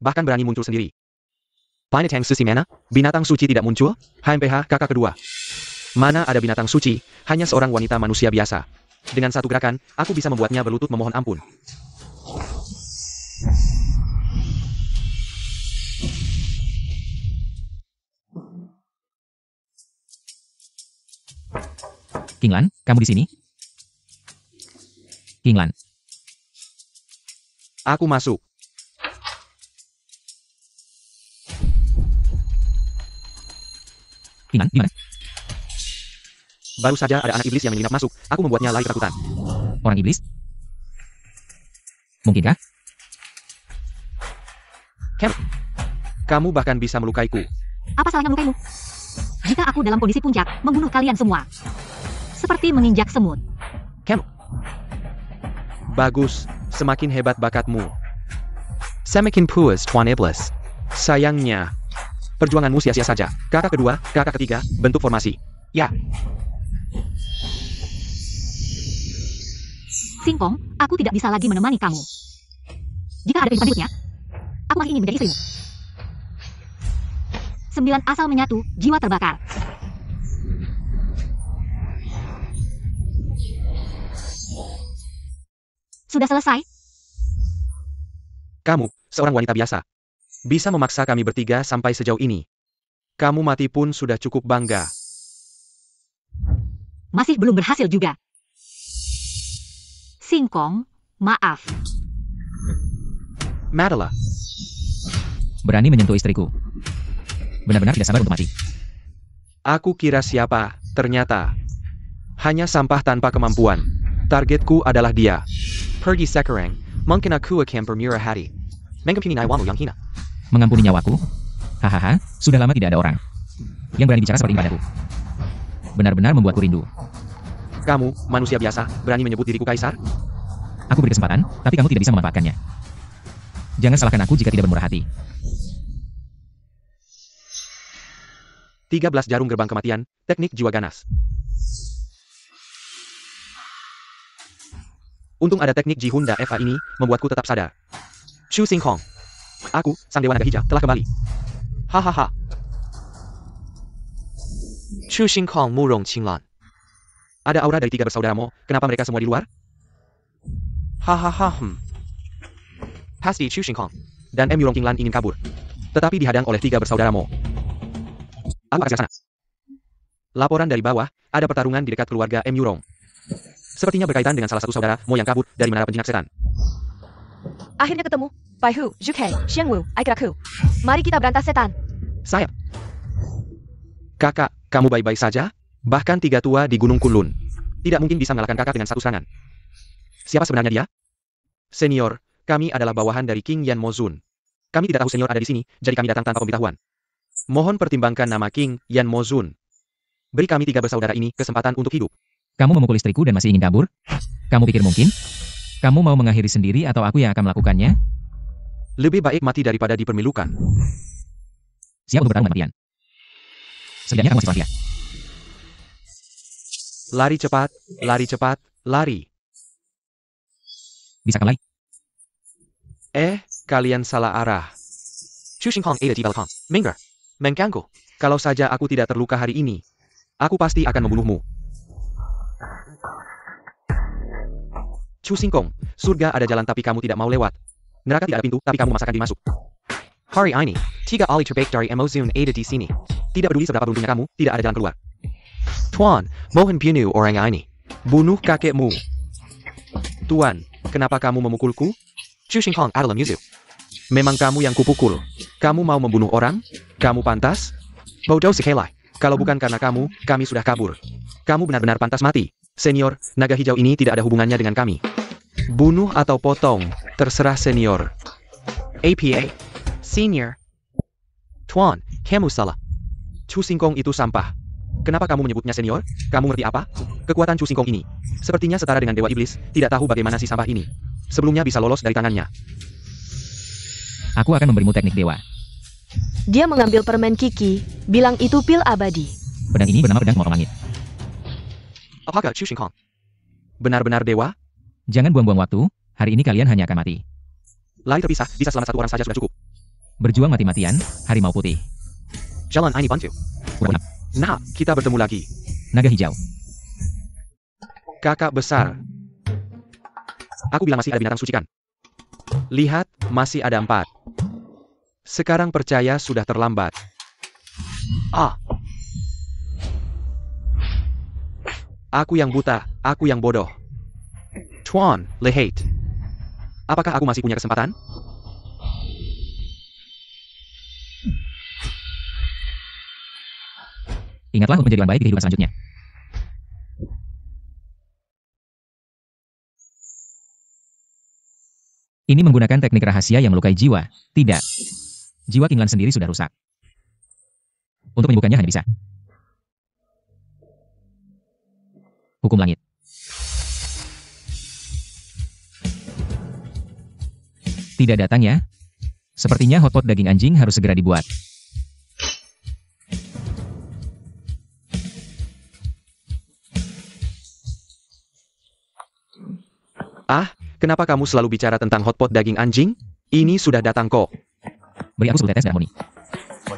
Bahkan berani muncul sendiri. Binatang suci mana? Binatang suci tidak muncul? HMPH kakak kedua. Mana ada binatang suci, hanya seorang wanita manusia biasa. Dengan satu gerakan, aku bisa membuatnya berlutut memohon ampun. Kinglan, kamu di sini? Kinglan. Aku masuk. Kinglan, di mana? Baru saja ada anak iblis yang menginap masuk, aku membuatnya lari ketakutan. Orang iblis? Mungkinkah? Kamu bahkan bisa melukaiku. Apa salahnya melukaimu? Jika aku dalam kondisi puncak, membunuh kalian semua. Seperti menginjak semut. Bagus, semakin hebat bakatmu. Semakin puas, Tuan Iblis. Sayangnya, perjuanganmu sia-sia saja. Kakak kedua, kakak ketiga, bentuk formasi. Ya. Singkong, aku tidak bisa lagi menemani kamu. Jika ada kehidupan berikutnya, aku masih ingin menjadi istrimu. 9 asal menyatu, jiwa terbakar. Sudah selesai? Kamu, seorang wanita biasa. Bisa memaksa kami bertiga sampai sejauh ini. Kamu mati pun sudah cukup bangga. Masih belum berhasil juga. Singkong, maaf. Madela, Berani menyentuh istriku. Benar-benar tidak sabar untuk mati. aku kira siapa, ternyata. Hanya sampah tanpa kemampuan. Targetku adalah dia. Pergi sekarang, mungkin aku akan bermurah hati. Mengampuni nyawamu yang hina. Mengampuni nyawaku? Hahaha, sudah lama tidak ada orang yang berani bicara seperti ini padaku. Benar-benar membuatku rindu. Kamu, manusia biasa, berani menyebut diriku kaisar? Aku beri kesempatan, tapi kamu tidak bisa memanfaatkannya. Jangan salahkan aku jika tidak bermurah hati. 13 jarum gerbang kematian, teknik jiwa ganas. Untung ada teknik Ji Hunda FA ini, membuatku tetap sadar. Chu Singkong. Aku, sang dewa naga hijau, telah kembali. Hahaha. Chu Singkong Murong Qinglan. Ada aura dari 3 bersaudaramu, kenapa mereka semua di luar? Hahaha. Pasti Chu Singkong dan M. Yurong Qinglan ingin kabur. Tetapi dihadang oleh 3 bersaudaramu. Aku akan ke sana. Laporan dari bawah, ada pertarungan di dekat keluarga M. Yurong. Sepertinya berkaitan dengan salah satu saudara Mo yang kabur dari menara penjinak setan. Akhirnya ketemu. Bai Hu, Zhu Kei, Xian Wu, Aikiraku. Mari kita berantas setan. Saya. Kakak, kamu baik-baik saja? Bahkan 3 tua di Gunung Kunlun. Tidak mungkin bisa mengalahkan kakak dengan satu serangan. Siapa sebenarnya dia? Senior, kami adalah bawahan dari King Yan Mozun. Kami tidak tahu senior ada di sini, jadi kami datang tanpa pemberitahuan. Mohon pertimbangkan nama King Yan Mozun. Beri kami 3 bersaudara ini kesempatan untuk hidup. Kamu memukul istriku dan masih ingin kabur? Kamu pikir mungkin? Kamu mau mengakhiri sendiri atau aku yang akan melakukannya? Lebih baik mati daripada dipermilukan. Siap untuk bertarung mati-matian. Setidaknya kamu masih setia. Lari cepat, lari cepat, lari. Bisa kembali. Kalian salah arah. Chu Singkong ada di belakang. Minggir. Mengganggu. Kalau saja aku tidak terluka hari ini, aku pasti akan membunuhmu. Chu Singkong, surga ada jalan tapi kamu tidak mau lewat. Neraka tidak ada pintu tapi kamu memaksakan diri masuk. Hari ini, 3 ahli terbaik dari Emozun ada di sini. Tidak peduli seberapa beruntungnya kamu, tidak ada jalan keluar. Tuan, mohon bunuh orang ini. Bunuh kakekmu. Tuan, kenapa kamu memukulku? Chu Singkong adalah musuh. Memang kamu yang kupukul. Kamu mau membunuh orang? Kamu pantas? Bodoh sekali. Kalau bukan karena kamu, kami sudah kabur. Kamu benar-benar pantas mati. Senior, naga hijau ini tidak ada hubungannya dengan kami. Bunuh atau potong, terserah senior. APA. Senior. Tuan, kamu salah. Chu Singkong itu sampah. Kenapa kamu menyebutnya senior? Kamu ngerti apa? Kekuatan Chu Singkong ini sepertinya setara dengan Dewa Iblis, tidak tahu bagaimana si sampah ini sebelumnya bisa lolos dari tangannya. Aku akan memberimu teknik dewa. Dia mengambil permen Kiki, bilang itu pil abadi. Pedang ini bernama pedang Morong Langit. Apakah Chu Singkong benar-benar dewa? Jangan buang-buang waktu, hari ini kalian hanya akan mati. Lari terpisah, bisa selamat satu orang saja sudah cukup. Berjuang mati-matian, harimau putih. Jalan ini bantu. Warna Nah, kita bertemu lagi. naga hijau. Kakak besar. Aku bilang masih ada binatang suci kan? Lihat, masih ada 4. Sekarang percaya sudah terlambat. Aku yang buta, aku yang bodoh. Tuan, Lehate. Apakah aku masih punya kesempatan? Ingatlah untuk menjadi orang baik di kehidupan selanjutnya. Ini menggunakan teknik rahasia yang melukai jiwa. Tidak. Jiwa King Lan sendiri sudah rusak. Untuk menyembuhkannya hanya bisa hukum langit. Tidak datang ya? Sepertinya hotpot daging anjing harus segera dibuat. Kenapa kamu selalu bicara tentang hotpot daging anjing? Ini sudah datang kok. Beri aku 10 tetes darah murni.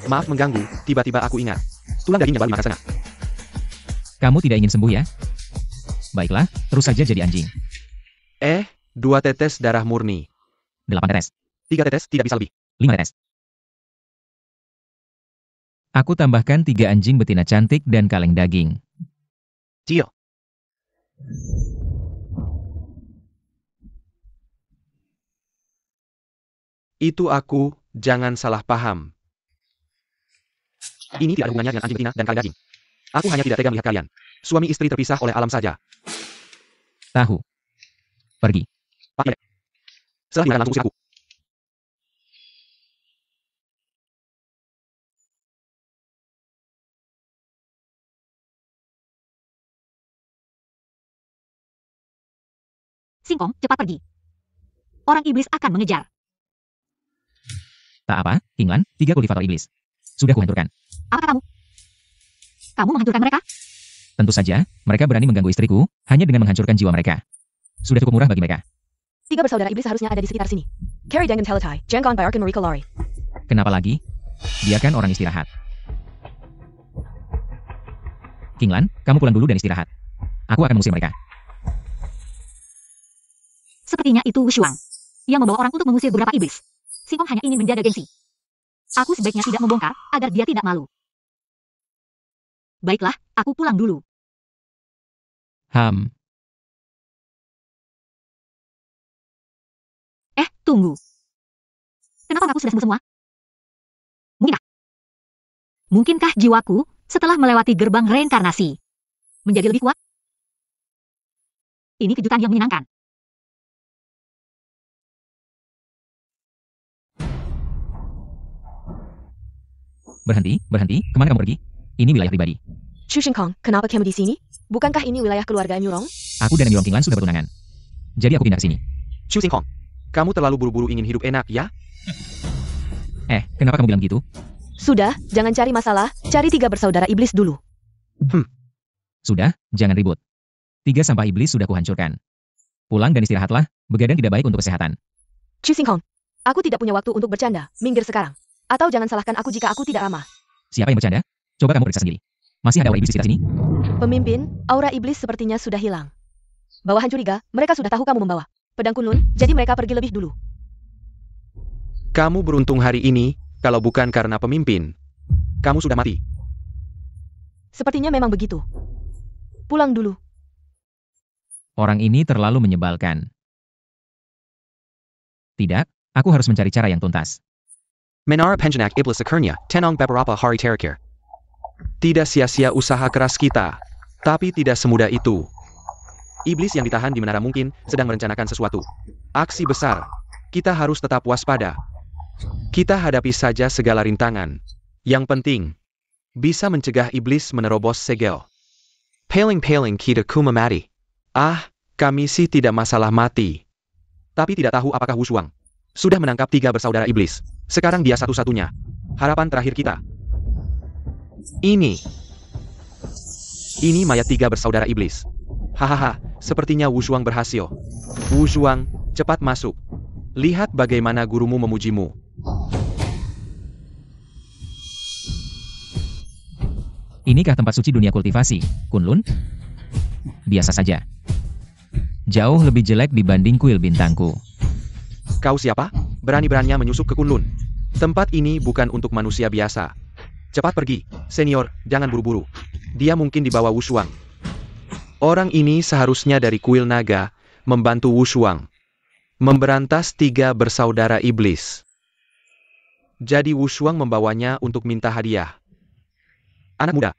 Maaf mengganggu, tiba-tiba aku ingat. Tulang dagingnya baru makan setengah. Kamu tidak ingin sembuh ya? Baiklah, terus saja jadi anjing. 2 tetes darah murni. 8 tetes. 3 tetes, tidak bisa lebih. 5 tetes. Aku tambahkan 3 anjing betina cantik dan kaleng daging. Deal. Itu aku, jangan salah paham. Ini tidak ada hubungannya dengan anjing betina dan kaleng daging. Aku hanya tidak tega melihat kalian. Suami istri terpisah oleh alam saja. Tahu. Pergi. Setelah dimakan langsung usir aku. Singkong, cepat pergi. Orang iblis akan mengejar. Tak apa, King Lan, 3 kultivator iblis. Sudah kuhancurkan. Apakah kamu? Kamu menghancurkan mereka? Tentu saja, mereka berani mengganggu istriku, hanya dengan menghancurkan jiwa mereka. Sudah cukup murah bagi mereka. 3 bersaudara iblis harusnya ada di sekitar sini. Carry Dangan Teletai, Jangkon Bayarkan Marika Lari. Kenapa lagi? Biarkan orang istirahat. King Lan, kamu pulang dulu dan istirahat. Aku akan mengusir mereka. Sepertinya itu Wu Shuang yang membawa orang untuk mengusir beberapa iblis. Singkong hanya ingin menjaga gengsi. Aku sebaiknya tidak membongkar, agar dia tidak malu. Baiklah, aku pulang dulu. Tunggu. Kenapa aku sudah sembuh semua? Mungkinkah jiwaku, setelah melewati gerbang reinkarnasi, menjadi lebih kuat? Ini kejutan yang menyenangkan. Berhenti, kemana kamu pergi? Ini wilayah pribadi. Chu Singkong, kenapa kamu di sini? Bukankah ini wilayah keluarga Nyurong? Aku dan Nyurong King Lan sudah bertunangan. Jadi aku pindah ke sini. Chu Singkong, kamu terlalu buru-buru ingin hidup enak ya? Kenapa kamu bilang gitu? Sudah, jangan cari masalah, cari 3 bersaudara iblis dulu. Sudah, jangan ribut. 3 sampah iblis sudah kuhancurkan. Pulang dan istirahatlah, begadang tidak baik untuk kesehatan. Chu Singkong, aku tidak punya waktu untuk bercanda, minggir sekarang. Atau jangan salahkan aku jika aku tidak ramah. Siapa yang bercanda? Coba kamu periksa sendiri. Masih ada aura iblis di sekitar sini? Pemimpin, aura iblis sepertinya sudah hilang. Bawahan curiga, mereka sudah tahu kamu membawa pedang kunlun, jadi mereka pergi lebih dulu. Kamu beruntung hari ini, kalau bukan karena pemimpin. Kamu sudah mati. Sepertinya memang begitu. Pulang dulu. Orang ini terlalu menyebalkan. Tidak, aku harus mencari cara yang tuntas. Menara Penjenak Iblis Sekurnya, Tenong Beberapa Hari Terakir. Tidak sia-sia usaha keras kita. Tapi tidak semudah itu. Iblis yang ditahan di menara mungkin sedang merencanakan sesuatu. Aksi besar. Kita harus tetap waspada. Kita hadapi saja segala rintangan. Yang penting, bisa mencegah iblis menerobos segel. Paling-paling kita kumamati. Kami sih tidak masalah mati. Tapi tidak tahu apakah Wushuang sudah menangkap 3 bersaudara iblis. Sekarang dia satu-satunya harapan terakhir kita. Ini mayat 3 bersaudara iblis. Hahaha, sepertinya Wushuang berhasil. Wushuang, cepat masuk. Lihat bagaimana gurumu memujimu. Inikah tempat suci dunia kultivasi, Kunlun? Biasa saja. Jauh lebih jelek dibanding kuil bintangku. Kau siapa? Berani-beraninya menyusup ke Kunlun. Tempat ini bukan untuk manusia biasa. Cepat pergi, senior, jangan buru-buru. Dia mungkin dibawa Wushuang. Orang ini seharusnya dari kuil naga, membantu Wushuang memberantas 3 bersaudara iblis. Jadi Wushuang membawanya untuk minta hadiah. Anak muda,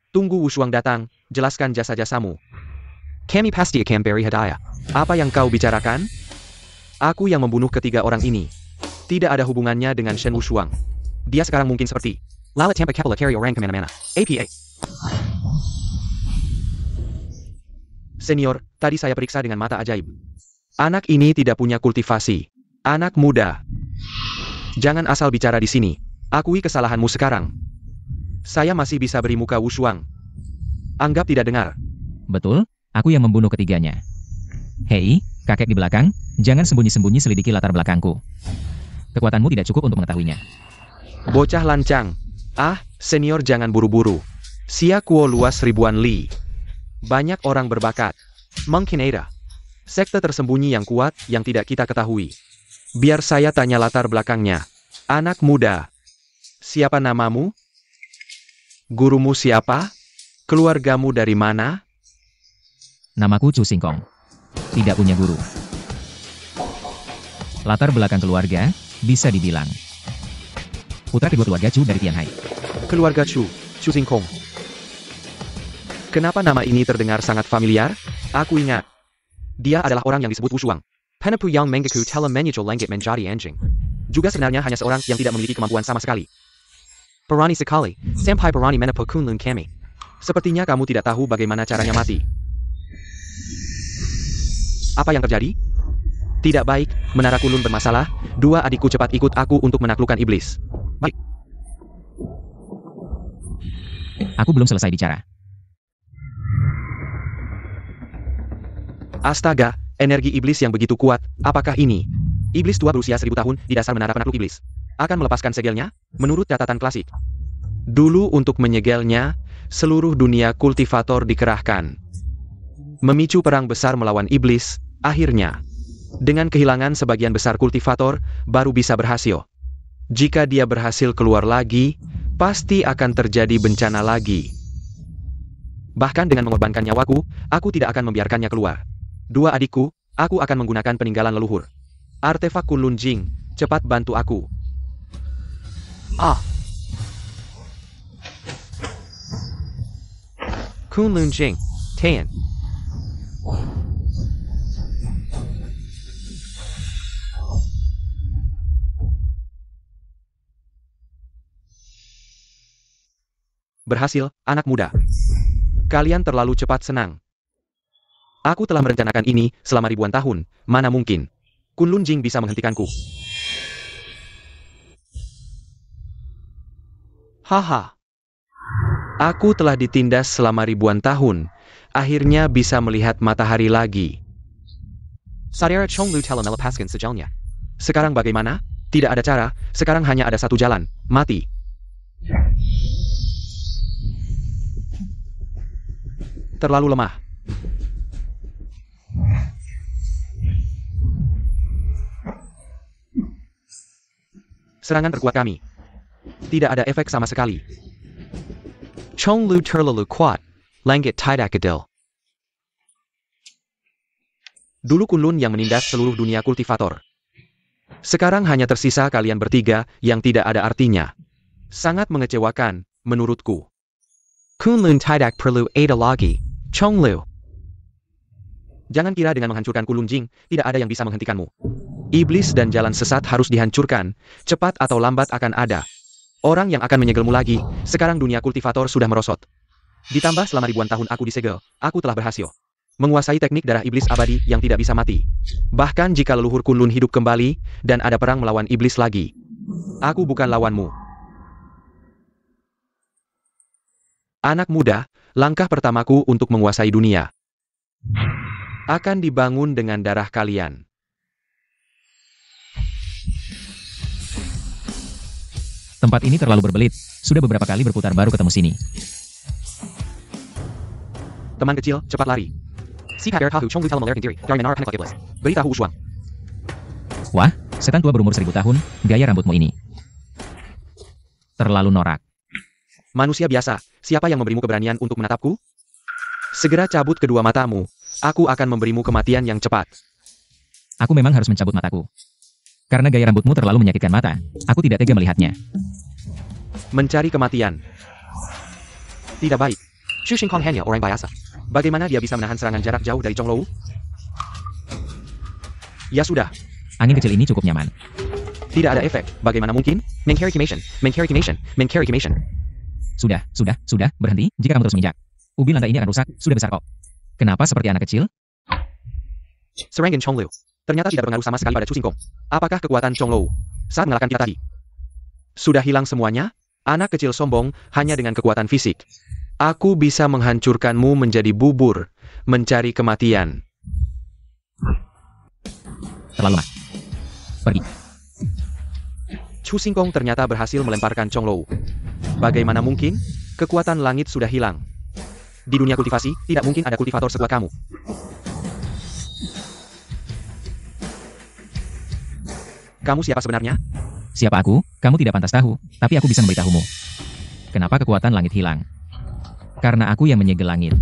tunggu Wushuang datang, jelaskan jasa-jasamu. Kami pasti akan beri hadiah. Apa yang kau bicarakan? Aku yang membunuh ketiga orang ini. Tidak ada hubungannya dengan Shen Wushuang. Dia sekarang mungkin seperti lalat tanpa kepala carry orang kemana-mana. APA. Senior, tadi saya periksa dengan mata ajaib. Anak ini tidak punya kultivasi. Anak muda. Jangan asal bicara di sini. Akui kesalahanmu sekarang. Saya masih bisa beri muka Wushuang. Anggap tidak dengar. Betul, aku yang membunuh ketiganya. Hei, kakek di belakang, jangan sembunyi-sembunyi selidiki latar belakangku. Kekuatanmu tidak cukup untuk mengetahuinya. Bocah lancang. Senior jangan buru-buru. Xia Kuo luas ribuan li. Banyak orang berbakat. Mungkin ada sekte tersembunyi yang kuat yang tidak kita ketahui. Biar saya tanya latar belakangnya. Anak muda. Siapa namamu? Gurumu siapa? Keluargamu dari mana? Namaku Chu Singkong. Tidak punya guru. Latar belakang keluarga, bisa dibilang putra kedua keluarga Chu dari Tianhai. Keluarga Chu Singkong. Kenapa nama ini terdengar sangat familiar? Aku ingat. Dia adalah orang yang disebut Wushuang. Penepu yang mengaku telah menyusul langit menjadi anjing. Juga sebenarnya hanya seorang yang tidak memiliki kemampuan sama sekali. Perani sekali, sampai Perani menepu Kunlun kami. Sepertinya kamu tidak tahu bagaimana caranya mati. Apa yang terjadi? Tidak baik, menara Kunlun bermasalah. 2 adikku cepat ikut aku untuk menaklukkan iblis. Baik. Aku belum selesai bicara. Astaga, energi iblis yang begitu kuat, apakah ini? Iblis tua berusia 1000 tahun di dasar menara penakluk iblis. Akan melepaskan segelnya? Menurut catatan klasik. Dulu untuk menyegelnya, seluruh dunia kultivator dikerahkan. Memicu perang besar melawan iblis, akhirnya. Dengan kehilangan sebagian besar kultivator, baru bisa berhasil. Jika dia berhasil keluar lagi, pasti akan terjadi bencana lagi. Bahkan dengan mengorbankan nyawaku, aku tidak akan membiarkannya keluar. 2 adikku, aku akan menggunakan peninggalan leluhur. Artefak Kunlun Jing, cepat bantu aku. Kunlun Jing, Tian. Berhasil, anak muda. Kalian terlalu cepat senang. Aku telah merencanakan ini selama ribuan tahun, mana mungkin Kunlun Jing bisa menghentikanku. Haha. Aku telah ditindas selama ribuan tahun, akhirnya bisa melihat matahari lagi. Saudara Chonglu telah melepaskan sejelnya. Sekarang bagaimana? Tidak ada cara, sekarang hanya ada satu jalan, mati. Terlalu lemah. Serangan terkuat kami. Tidak ada efek sama sekali. Chonglu terlalu kuat. Langit tidak adil. Dulu Kunlun yang menindas seluruh dunia kultivator. Sekarang hanya tersisa kalian bertiga yang tidak ada artinya. Sangat mengecewakan, menurutku. Kunlun tidak perlu ada lagi, Chonglu. Jangan kira dengan menghancurkan Kulun Jing, tidak ada yang bisa menghentikanmu. Iblis dan jalan sesat harus dihancurkan, cepat atau lambat akan ada. Orang yang akan menyegelmu lagi, sekarang dunia kultivator sudah merosot. Ditambah selama ribuan tahun aku disegel, aku telah berhasil menguasai teknik darah iblis abadi yang tidak bisa mati. Bahkan jika leluhur Kunlun hidup kembali, dan ada perang melawan iblis lagi, aku bukan lawanmu. Anak muda, langkah pertamaku untuk menguasai dunia akan dibangun dengan darah kalian. Tempat ini terlalu berbelit. Sudah beberapa kali berputar baru ketemu sini. Teman kecil, cepat lari. Si Kager Tahu Chonglu Telam Alerting Diri, dari Menara Panik Iblis. Beritahu Wushuang. Wah, setan tua berumur 1000 tahun, gaya rambutmu ini terlalu norak. Manusia biasa, siapa yang memberimu keberanian untuk menatapku? Segera cabut kedua matamu. Aku akan memberimu kematian yang cepat. Aku memang harus mencabut mataku. Karena gaya rambutmu terlalu menyakitkan mata, aku tidak tega melihatnya. Mencari kematian. Tidak baik. Xu Xingkong hanya orang biasa. Bagaimana dia bisa menahan serangan jarak jauh dari Chonglou? Ya sudah. Angin kecil ini cukup nyaman. Tidak ada efek. Bagaimana mungkin? Menkarikimation. Sudah, berhenti, jika kamu terus menginjak. Ubi lantai ini akan rusak, sudah besar kok. Kenapa seperti anak kecil? Serangan Chonglou. Ternyata tidak berpengaruh sama sekali pada Chu Xingkong. Apakah kekuatan Chonglou saat mengalahkan kita tadi sudah hilang semuanya? Anak kecil sombong hanya dengan kekuatan fisik. Aku bisa menghancurkanmu menjadi bubur, mencari kematian. Terlalu lemah. Pergi. Chu Xingkong ternyata berhasil melemparkan Chonglou. Bagaimana mungkin? Kekuatan langit sudah hilang. Di dunia kultivasi, tidak mungkin ada kultivator sekuat kamu. Kamu siapa sebenarnya? Siapa aku? Kamu tidak pantas tahu, tapi aku bisa memberitahumu. Kenapa kekuatan langit hilang? Karena aku yang menyegel langit.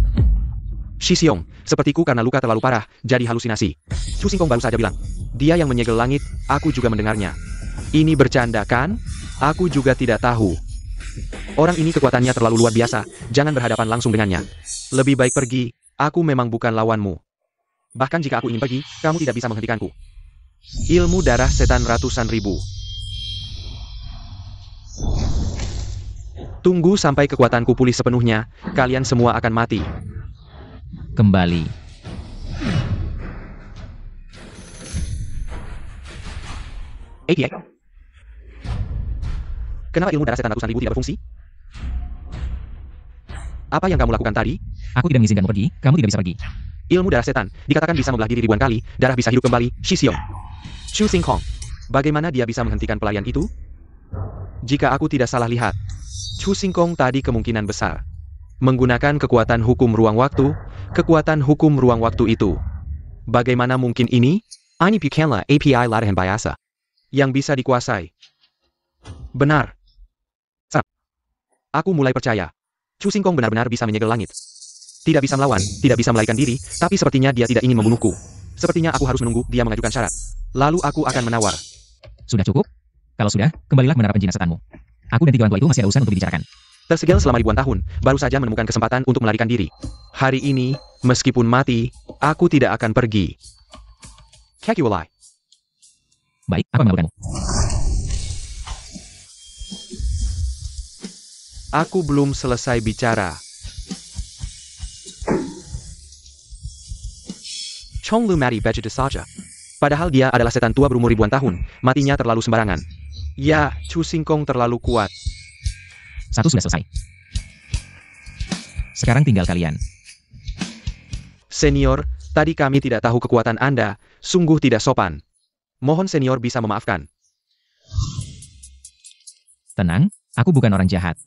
Shi Xiong, sepertiku karena luka terlalu parah, jadi halusinasi. Chu Xingkong baru saja bilang, dia yang menyegel langit, aku juga mendengarnya. Ini bercanda kan? Aku juga tidak tahu. Orang ini kekuatannya terlalu luar biasa, jangan berhadapan langsung dengannya. Lebih baik pergi, aku memang bukan lawanmu. Bahkan jika aku ingin pergi, kamu tidak bisa menghentikanku. Ilmu darah setan ratusan ribu. Tunggu sampai kekuatanku pulih sepenuhnya, kalian semua akan mati. Kembali. APA. Kenapa ilmu darah setan ratusan ribu tidak berfungsi? Apa yang kamu lakukan tadi? Aku tidak mengizinkanmu pergi, kamu tidak bisa pergi. Ilmu darah setan, dikatakan bisa membelah diri ribuan kali, darah bisa hidup kembali, Shi Xiong. Chu Xingkong. Bagaimana dia bisa menghentikan pelayan itu? Jika aku tidak salah lihat, Chu Xingkong tadi kemungkinan besar menggunakan kekuatan hukum ruang waktu itu. Bagaimana mungkin ini? Ini bukanlah API latihan biasa yang bisa dikuasai. Benar. Aku mulai percaya. Chu Xingkong benar-benar bisa menyegel langit. Tidak bisa melawan, tidak bisa melarikan diri, tapi sepertinya dia tidak ingin membunuhku. Sepertinya aku harus menunggu dia mengajukan syarat. Lalu aku akan menawar. Sudah cukup? Kalau sudah, kembalilah menara penjina setanmu. Aku dan tiga orang tua itu masih ada urusan untuk dibicarakan. Tersegel selama ribuan tahun, baru saja menemukan kesempatan untuk melarikan diri. Hari ini, meskipun mati, aku tidak akan pergi. Kakualai. Baik, apa yang melakukanmu? Aku belum selesai bicara. Chonglu mati begitu saja. Padahal dia adalah setan tua berumur ribuan tahun, matinya terlalu sembarangan. Ya, Chu Xingkong terlalu kuat. Satu sudah selesai. Sekarang tinggal kalian. Senior, tadi kami tidak tahu kekuatan Anda, sungguh tidak sopan. Mohon senior bisa memaafkan. Tenang, aku bukan orang jahat.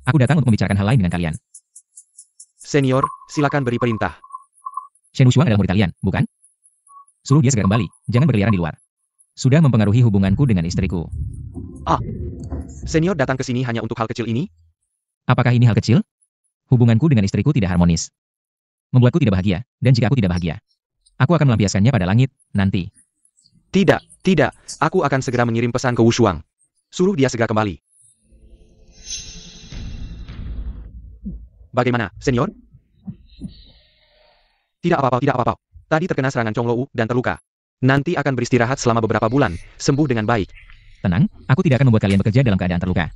Aku datang untuk membicarakan hal lain dengan kalian. Senior, silakan beri perintah. Shen Wushuang adalah murid kalian, bukan? Suruh dia segera kembali, jangan berkeliaran di luar. Sudah mempengaruhi hubunganku dengan istriku. Senior datang ke sini hanya untuk hal kecil ini? Apakah ini hal kecil? Hubunganku dengan istriku tidak harmonis. Membuatku tidak bahagia, dan jika aku tidak bahagia, aku akan melampiaskannya pada langit, nanti. Tidak. Aku akan segera mengirim pesan ke Wushuang. Suruh dia segera kembali. Bagaimana, senior? Tidak apa-apa, tidak apa-apa. Tadi terkena serangan Chong Lou dan terluka. Nanti akan beristirahat selama beberapa bulan, sembuh dengan baik. Tenang, aku tidak akan membuat kalian bekerja dalam keadaan terluka.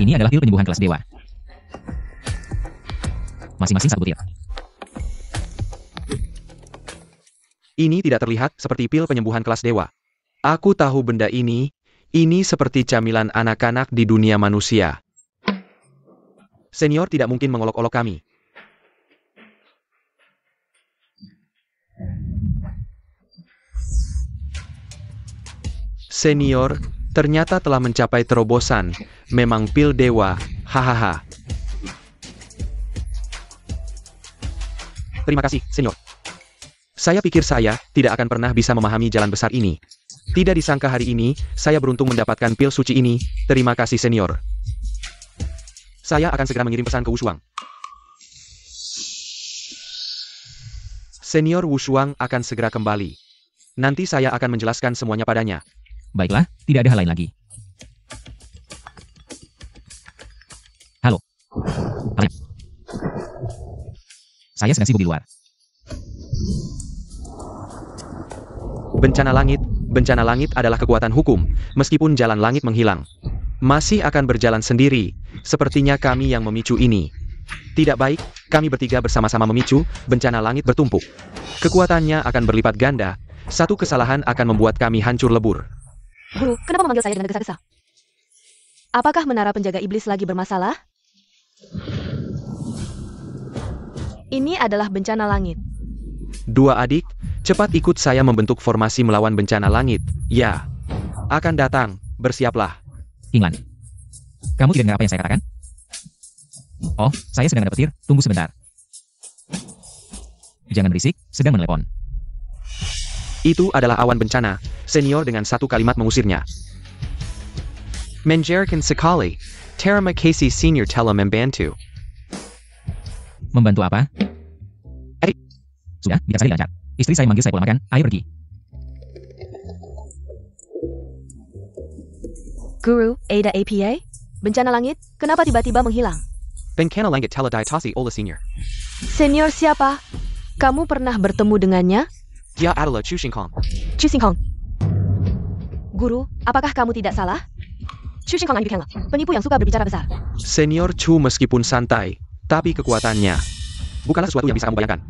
Ini adalah pil penyembuhan kelas dewa. Masing-masing 1 butir. Ini tidak terlihat seperti pil penyembuhan kelas dewa. Aku tahu benda ini seperti camilan anak-anak di dunia manusia. Senior tidak mungkin mengolok-olok kami. Senior, ternyata telah mencapai terobosan. Memang pil dewa, hahaha. Terima kasih, senior. Saya pikir saya tidak akan pernah bisa memahami jalan besar ini. Tidak disangka hari ini, saya beruntung mendapatkan pil suci ini. Terima kasih, senior. Saya akan segera mengirim pesan ke Wushuang. Senior Wushuang akan segera kembali. Nanti saya akan menjelaskan semuanya padanya. Baiklah, tidak ada hal lain lagi. Halo. Kalian. Saya sedang sibuk di luar. Bencana langit adalah kekuatan hukum, meskipun jalan langit menghilang. Masih akan berjalan sendiri, sepertinya kami yang memicu ini. Tidak baik, kami bertiga bersama-sama memicu, bencana langit bertumpuk. Kekuatannya akan berlipat ganda, satu kesalahan akan membuat kami hancur lebur. Guru, kenapa memanggil saya dengan gesa-gesa? Apakah menara penjaga iblis lagi bermasalah? Ini adalah bencana langit. Dua adik, cepat ikut saya membentuk formasi melawan bencana langit. Ya, akan datang, bersiaplah. Kinglan. Kamu tidak dengar apa yang saya katakan? Oh, saya sedang ada petir, tunggu sebentar. Jangan berisik, sedang menelepon. Itu adalah awan bencana, senior dengan satu kalimat mengusirnya. Menjerikan sekali, terima kasih senior telah membantu. Membantu apa? Sudah, biar saya lancar. Istri saya manggil saya pulang makan, ayo pergi. Guru, Ada APA? Bencana langit, kenapa tiba-tiba menghilang? Bencana langit telah diatasi oleh senior. Senior siapa? Kamu pernah bertemu dengannya? Dia adalah Chu Xingkong. Chu Xingkong. Guru, apakah kamu tidak salah? Chu Xingkong bukanlah penipu yang suka berbicara besar. Senior Chu meskipun santai, tapi kekuatannya bukanlah sesuatu yang bisa kamu bayangkan.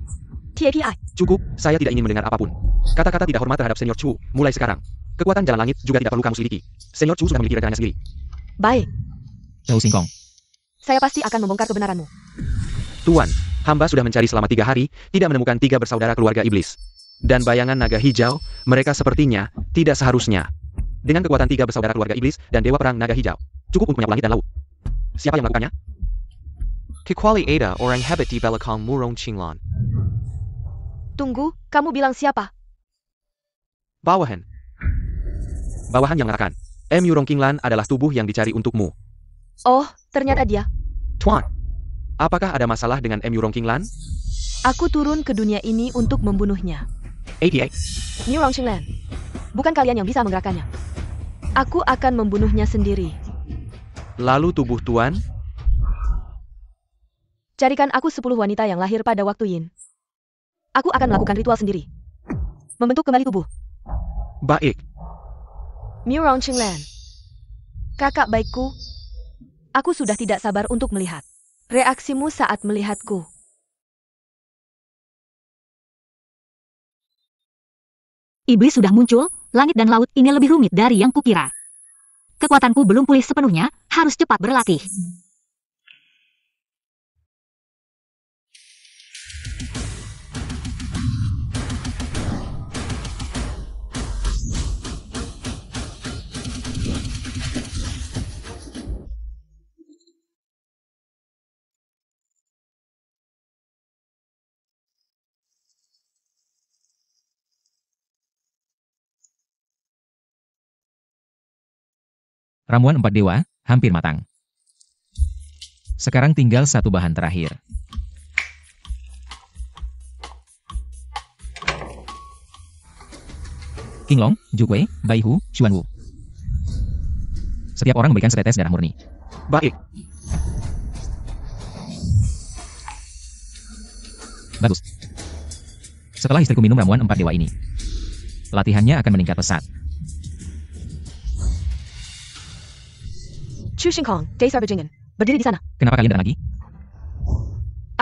TAPI. Cukup, saya tidak ingin mendengar apapun. Kata-kata tidak hormat terhadap senior Chu, mulai sekarang. Kekuatan jalan langit juga tidak perlu kamu selidiki. Senior Chu sudah memiliki rekananya sendiri. Baik, Chu Xingkong. saya pasti akan membongkar kebenaranmu. Tuan, hamba sudah mencari selama 3 hari, tidak menemukan 3 bersaudara keluarga iblis. Dan bayangan naga hijau, mereka sepertinya tidak seharusnya. Dengan kekuatan 3 bersaudara keluarga iblis dan dewa perang naga hijau, cukup untuk menyapu langit dan laut. Siapa yang melakukannya? Kecuali Ada orang hebat di belakang Murong Qinglan. Tunggu, kamu bilang siapa? Bawahan. Bawahan yang mengatakan, Murong Qinglan adalah tubuh yang dicari untukmu. Oh, ternyata dia. Tuan, apakah ada masalah dengan Murong Qinglan? Aku turun ke dunia ini untuk membunuhnya. APA. Murong Qinglan. Bukan kalian yang bisa menggerakkannya. Aku akan membunuhnya sendiri. Lalu tubuh Tuan? Carikan aku 10 wanita yang lahir pada waktu Yin. Aku akan melakukan ritual sendiri. Membentuk kembali tubuh. Baik. Murong Qinglan. Kakak baikku, aku sudah tidak sabar untuk melihat reaksimu saat melihatku. Iblis sudah muncul, langit dan laut ini lebih rumit dari yang kukira. Kekuatanku belum pulih sepenuhnya, harus cepat berlatih. Ramuan 4 dewa, hampir matang. Sekarang tinggal satu bahan terakhir. Qinglong, Zhuque, Baihu, Xuanwu. Setiap orang memberikan setetes darah murni. Baik. Bagus. Setelah istriku minum ramuan 4 dewa ini, latihannya akan meningkat pesat. Chu Xingkong, Daesar Bajingan. Berdiri di sana. Kenapa kalian datang lagi?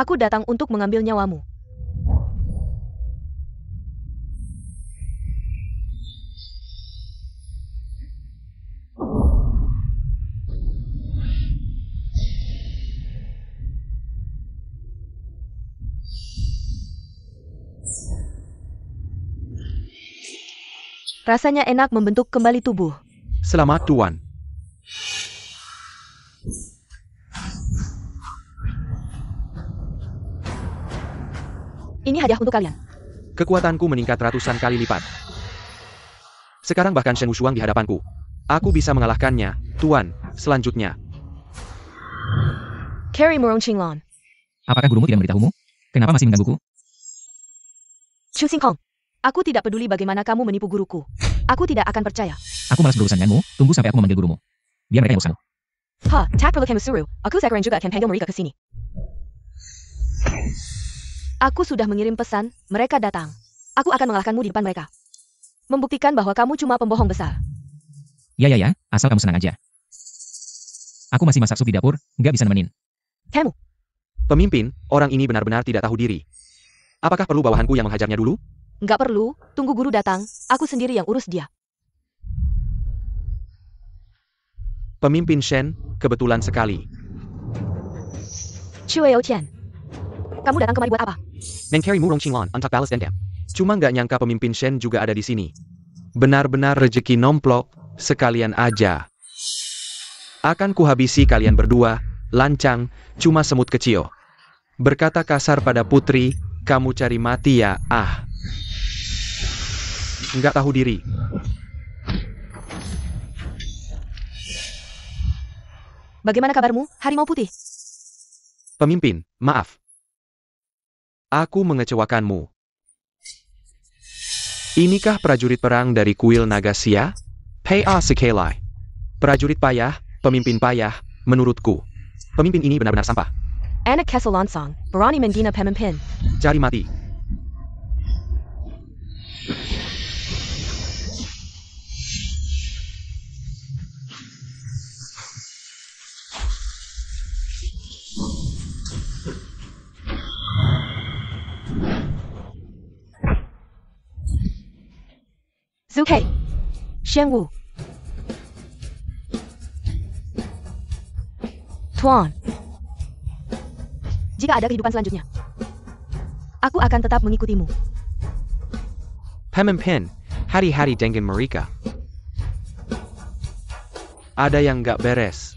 Aku datang untuk mengambil nyawamu. Rasanya enak membentuk kembali tubuh. Selamat, Tuan. Ini hadiah untuk kalian. Kekuatanku meningkat ratusan kali lipat. Sekarang bahkan Shen Wushuang di hadapanku. Aku bisa mengalahkannya, Tuan. Selanjutnya. Carry Murong Qinglong. Apakah gurumu tidak memberitahumu? Kenapa masih menggangguku? Chu Xingkong. Aku tidak peduli bagaimana kamu menipu guruku. Aku tidak akan percaya. Aku malas berurusan denganmu, tunggu sampai aku memanggil gurumu. Biar mereka yang bosan. Ha, tak perlu kamu suruh. Aku sekarang juga akan panggil mereka ke sini. Aku sudah mengirim pesan, mereka datang. Aku akan mengalahkanmu di depan mereka. Membuktikan bahwa kamu cuma pembohong besar. Ya, asal kamu senang aja. Aku masih masak sup di dapur, nggak bisa nemenin. Kamu. Pemimpin, orang ini benar-benar tidak tahu diri. Apakah perlu bawahanku yang menghajarnya dulu? Nggak perlu, tunggu guru datang, aku sendiri yang urus dia. Pemimpin Shen, kebetulan sekali. Cue Tian. Kamu datang kemari buat apa? Carry Murong Qinglong untuk balas dendam. Cuma nggak nyangka pemimpin Shen juga ada di sini. Benar-benar rezeki nomplok, sekalian aja. Akan kuhabisi kalian berdua, lancang, cuma semut kecil. Berkata kasar pada putri, kamu cari mati ya, ah. Nggak tahu diri. Bagaimana kabarmu, Harimau Putih? Pemimpin, maaf. Aku mengecewakanmu. Inikah prajurit perang dari kuil Nagasia? Pea Sekelai. Prajurit payah, pemimpin payah, menurutku. Pemimpin ini benar-benar sampah. Anak Keselansong, Barani Mendina Pemimpin. Cari mati. Zuke. Shenwu. Tuan. Jika ada kehidupan selanjutnya, aku akan tetap mengikutimu. Pemimpin, hari-hari dengan mereka. Ada yang nggak beres.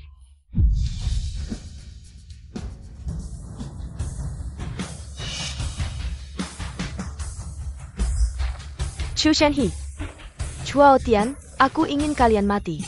Chu Shenhe. Chuao Tian, aku ingin kalian mati.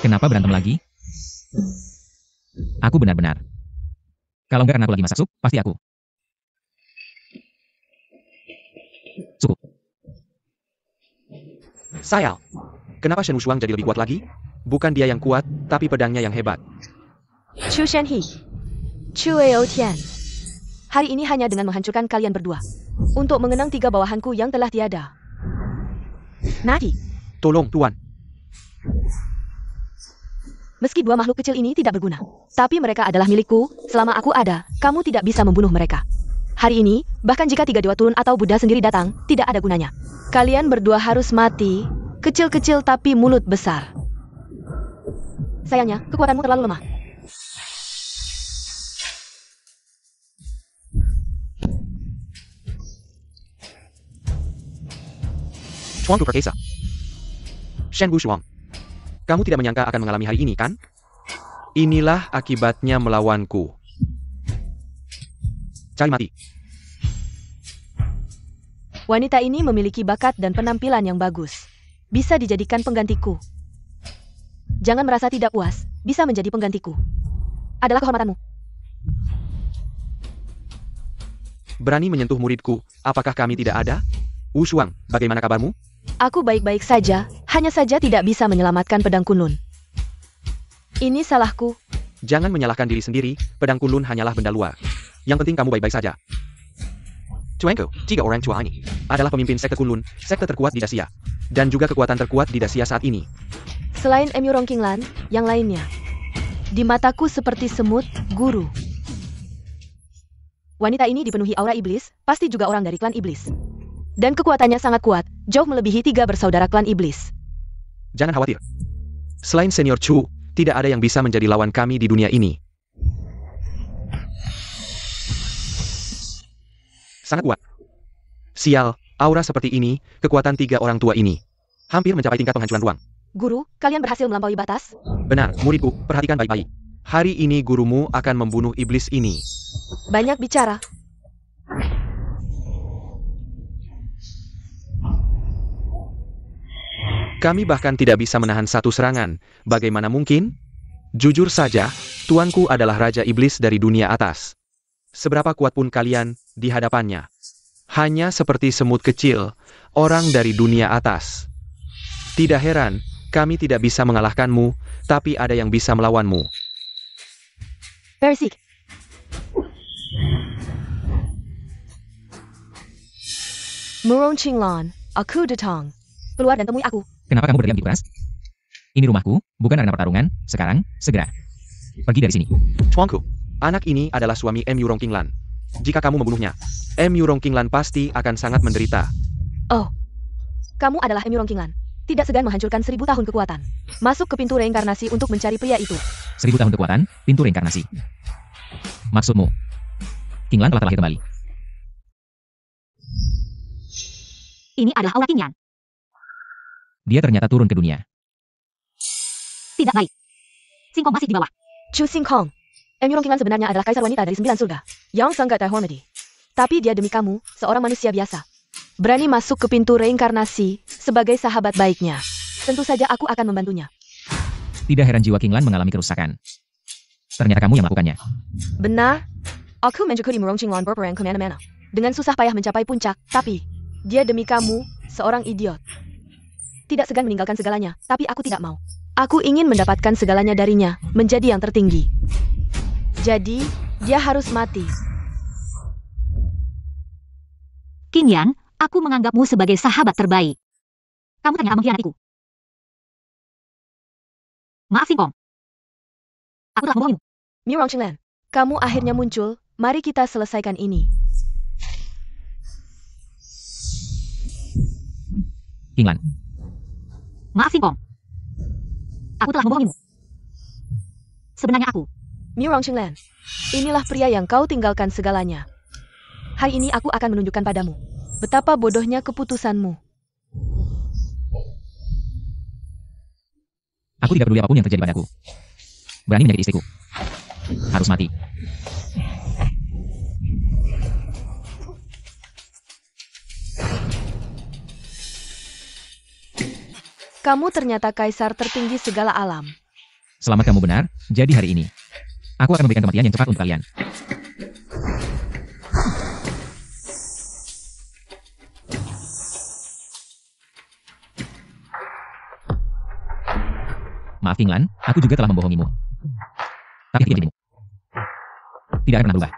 Kenapa berantem lagi? Aku benar-benar. Kalau nggak karena aku lagi masak sup, pasti aku. Cukup. Sayal. Kenapa Shen Wushuang jadi lebih kuat lagi? Bukan dia yang kuat, tapi pedangnya yang hebat. Chu Shenhe. Chueo Tian. Hari ini hanya dengan menghancurkan kalian berdua. Untuk mengenang 3 bawahanku yang telah tiada. Nadi. Tolong, Tuan. Meski 2 makhluk kecil ini tidak berguna, tapi mereka adalah milikku, selama aku ada, kamu tidak bisa membunuh mereka. Hari ini, bahkan jika 3 dewa turun atau Buddha sendiri datang, tidak ada gunanya. Kalian berdua harus mati, kecil-kecil tapi mulut besar. Sayangnya, kekuatanmu terlalu lemah. Chuangku perkasa. Shen Wushuang. Kamu tidak menyangka akan mengalami hari ini, kan? Inilah akibatnya melawanku. Cari mati. Wanita ini memiliki bakat dan penampilan yang bagus. Bisa dijadikan penggantiku. Jangan merasa tidak puas, bisa menjadi penggantiku. Adalah kehormatanmu. Berani menyentuh muridku, apakah kami tidak ada? Wu Shuang, bagaimana kabarmu? Aku baik-baik saja, hanya saja tidak bisa menyelamatkan pedang kunlun. Ini salahku. Jangan menyalahkan diri sendiri, pedang kunlun hanyalah benda luar. Yang penting kamu baik-baik saja. Cuengko, 3 orang Chua ini adalah pemimpin sekte Kunlun, sekte terkuat di Dacia. Dan juga kekuatan terkuat di Dacia saat ini. Selain Emurong Qinglan, yang lainnya. Di mataku seperti semut, guru. Wanita ini dipenuhi aura iblis, pasti juga orang dari klan iblis. Dan kekuatannya sangat kuat, jauh melebihi 3 bersaudara klan iblis. Jangan khawatir. Selain Senior Chu, tidak ada yang bisa menjadi lawan kami di dunia ini. Sangat kuat. Sial, aura seperti ini, kekuatan 3 orang tua ini. Hampir mencapai tingkat penghancuran ruang. Guru, kalian berhasil melampaui batas? Benar, muridku, perhatikan baik-baik. Hari ini gurumu akan membunuh iblis ini. Banyak bicara. Kami bahkan tidak bisa menahan satu serangan. Bagaimana mungkin? Jujur saja, tuanku adalah Raja Iblis dari dunia atas. Seberapa kuat pun kalian di hadapannya. Hanya seperti semut kecil, orang dari dunia atas. Tidak heran, kami tidak bisa mengalahkanmu, tapi ada yang bisa melawanmu. Persik. Murong Qinglan, aku datang. Keluar dan temui aku. Kenapa kamu berdiam di keras? Ini rumahku, bukan arena pertarungan. Sekarang, segera. Pergi dari sini. Tuanku, anak ini adalah suami Emurong Qinglan. Jika kamu membunuhnya, Emurong Qinglan pasti akan sangat menderita. Oh, kamu adalah Emurong Qinglan. Tidak segan menghancurkan 1000 tahun kekuatan. Masuk ke pintu reinkarnasi untuk mencari pria itu. 1000 tahun kekuatan, pintu reinkarnasi. Maksudmu? Qinglan telah terlahir kembali. Ini adalah aura Qingyan. Dia ternyata turun ke dunia. Tidak baik. Singkong masih di bawah. Chu Singkong. Emurong Qinglan sebenarnya adalah kaisar wanita dari 9 surga. Yang sangat terhormati. Tapi dia demi kamu, seorang manusia biasa. Berani masuk ke pintu reinkarnasi sebagai sahabat baiknya. Tentu saja aku akan membantunya. Tidak heran jiwa Qinglan mengalami kerusakan. Ternyata kamu yang melakukannya. Benar. Aku menjadi Emurong Qinglan berperang kemana-mana. Dengan susah payah mencapai puncak, tapi dia demi kamu, seorang idiot. Tidak segan meninggalkan segalanya, tapi aku tidak mau. Aku ingin mendapatkan segalanya darinya, menjadi yang tertinggi. Jadi, dia harus mati. Qingyan, aku menganggapmu sebagai sahabat terbaik. Kamu ternyata mengkhianatiku. Maaf Singkong. Aku telah membohongimu. Murong Qinglan, kamu akhirnya muncul, mari kita selesaikan ini. Qinglan. Maaf Singkong. Aku telah membohongimu. Sebenarnya aku. Murong Qinglan, inilah pria yang kau tinggalkan segalanya. Hari ini aku akan menunjukkan padamu betapa bodohnya keputusanmu. Aku tidak peduli apapun yang terjadi padaku. Berani menyakiti istriku. Harus mati. Kamu ternyata kaisar tertinggi segala alam. Selamat kamu benar, jadi hari ini. Aku akan memberikan kematian yang cepat untuk kalian. Maaf Qinglan, aku juga telah membohongimu. Tapi hati-hatimu. Tidak akan pernah berubah.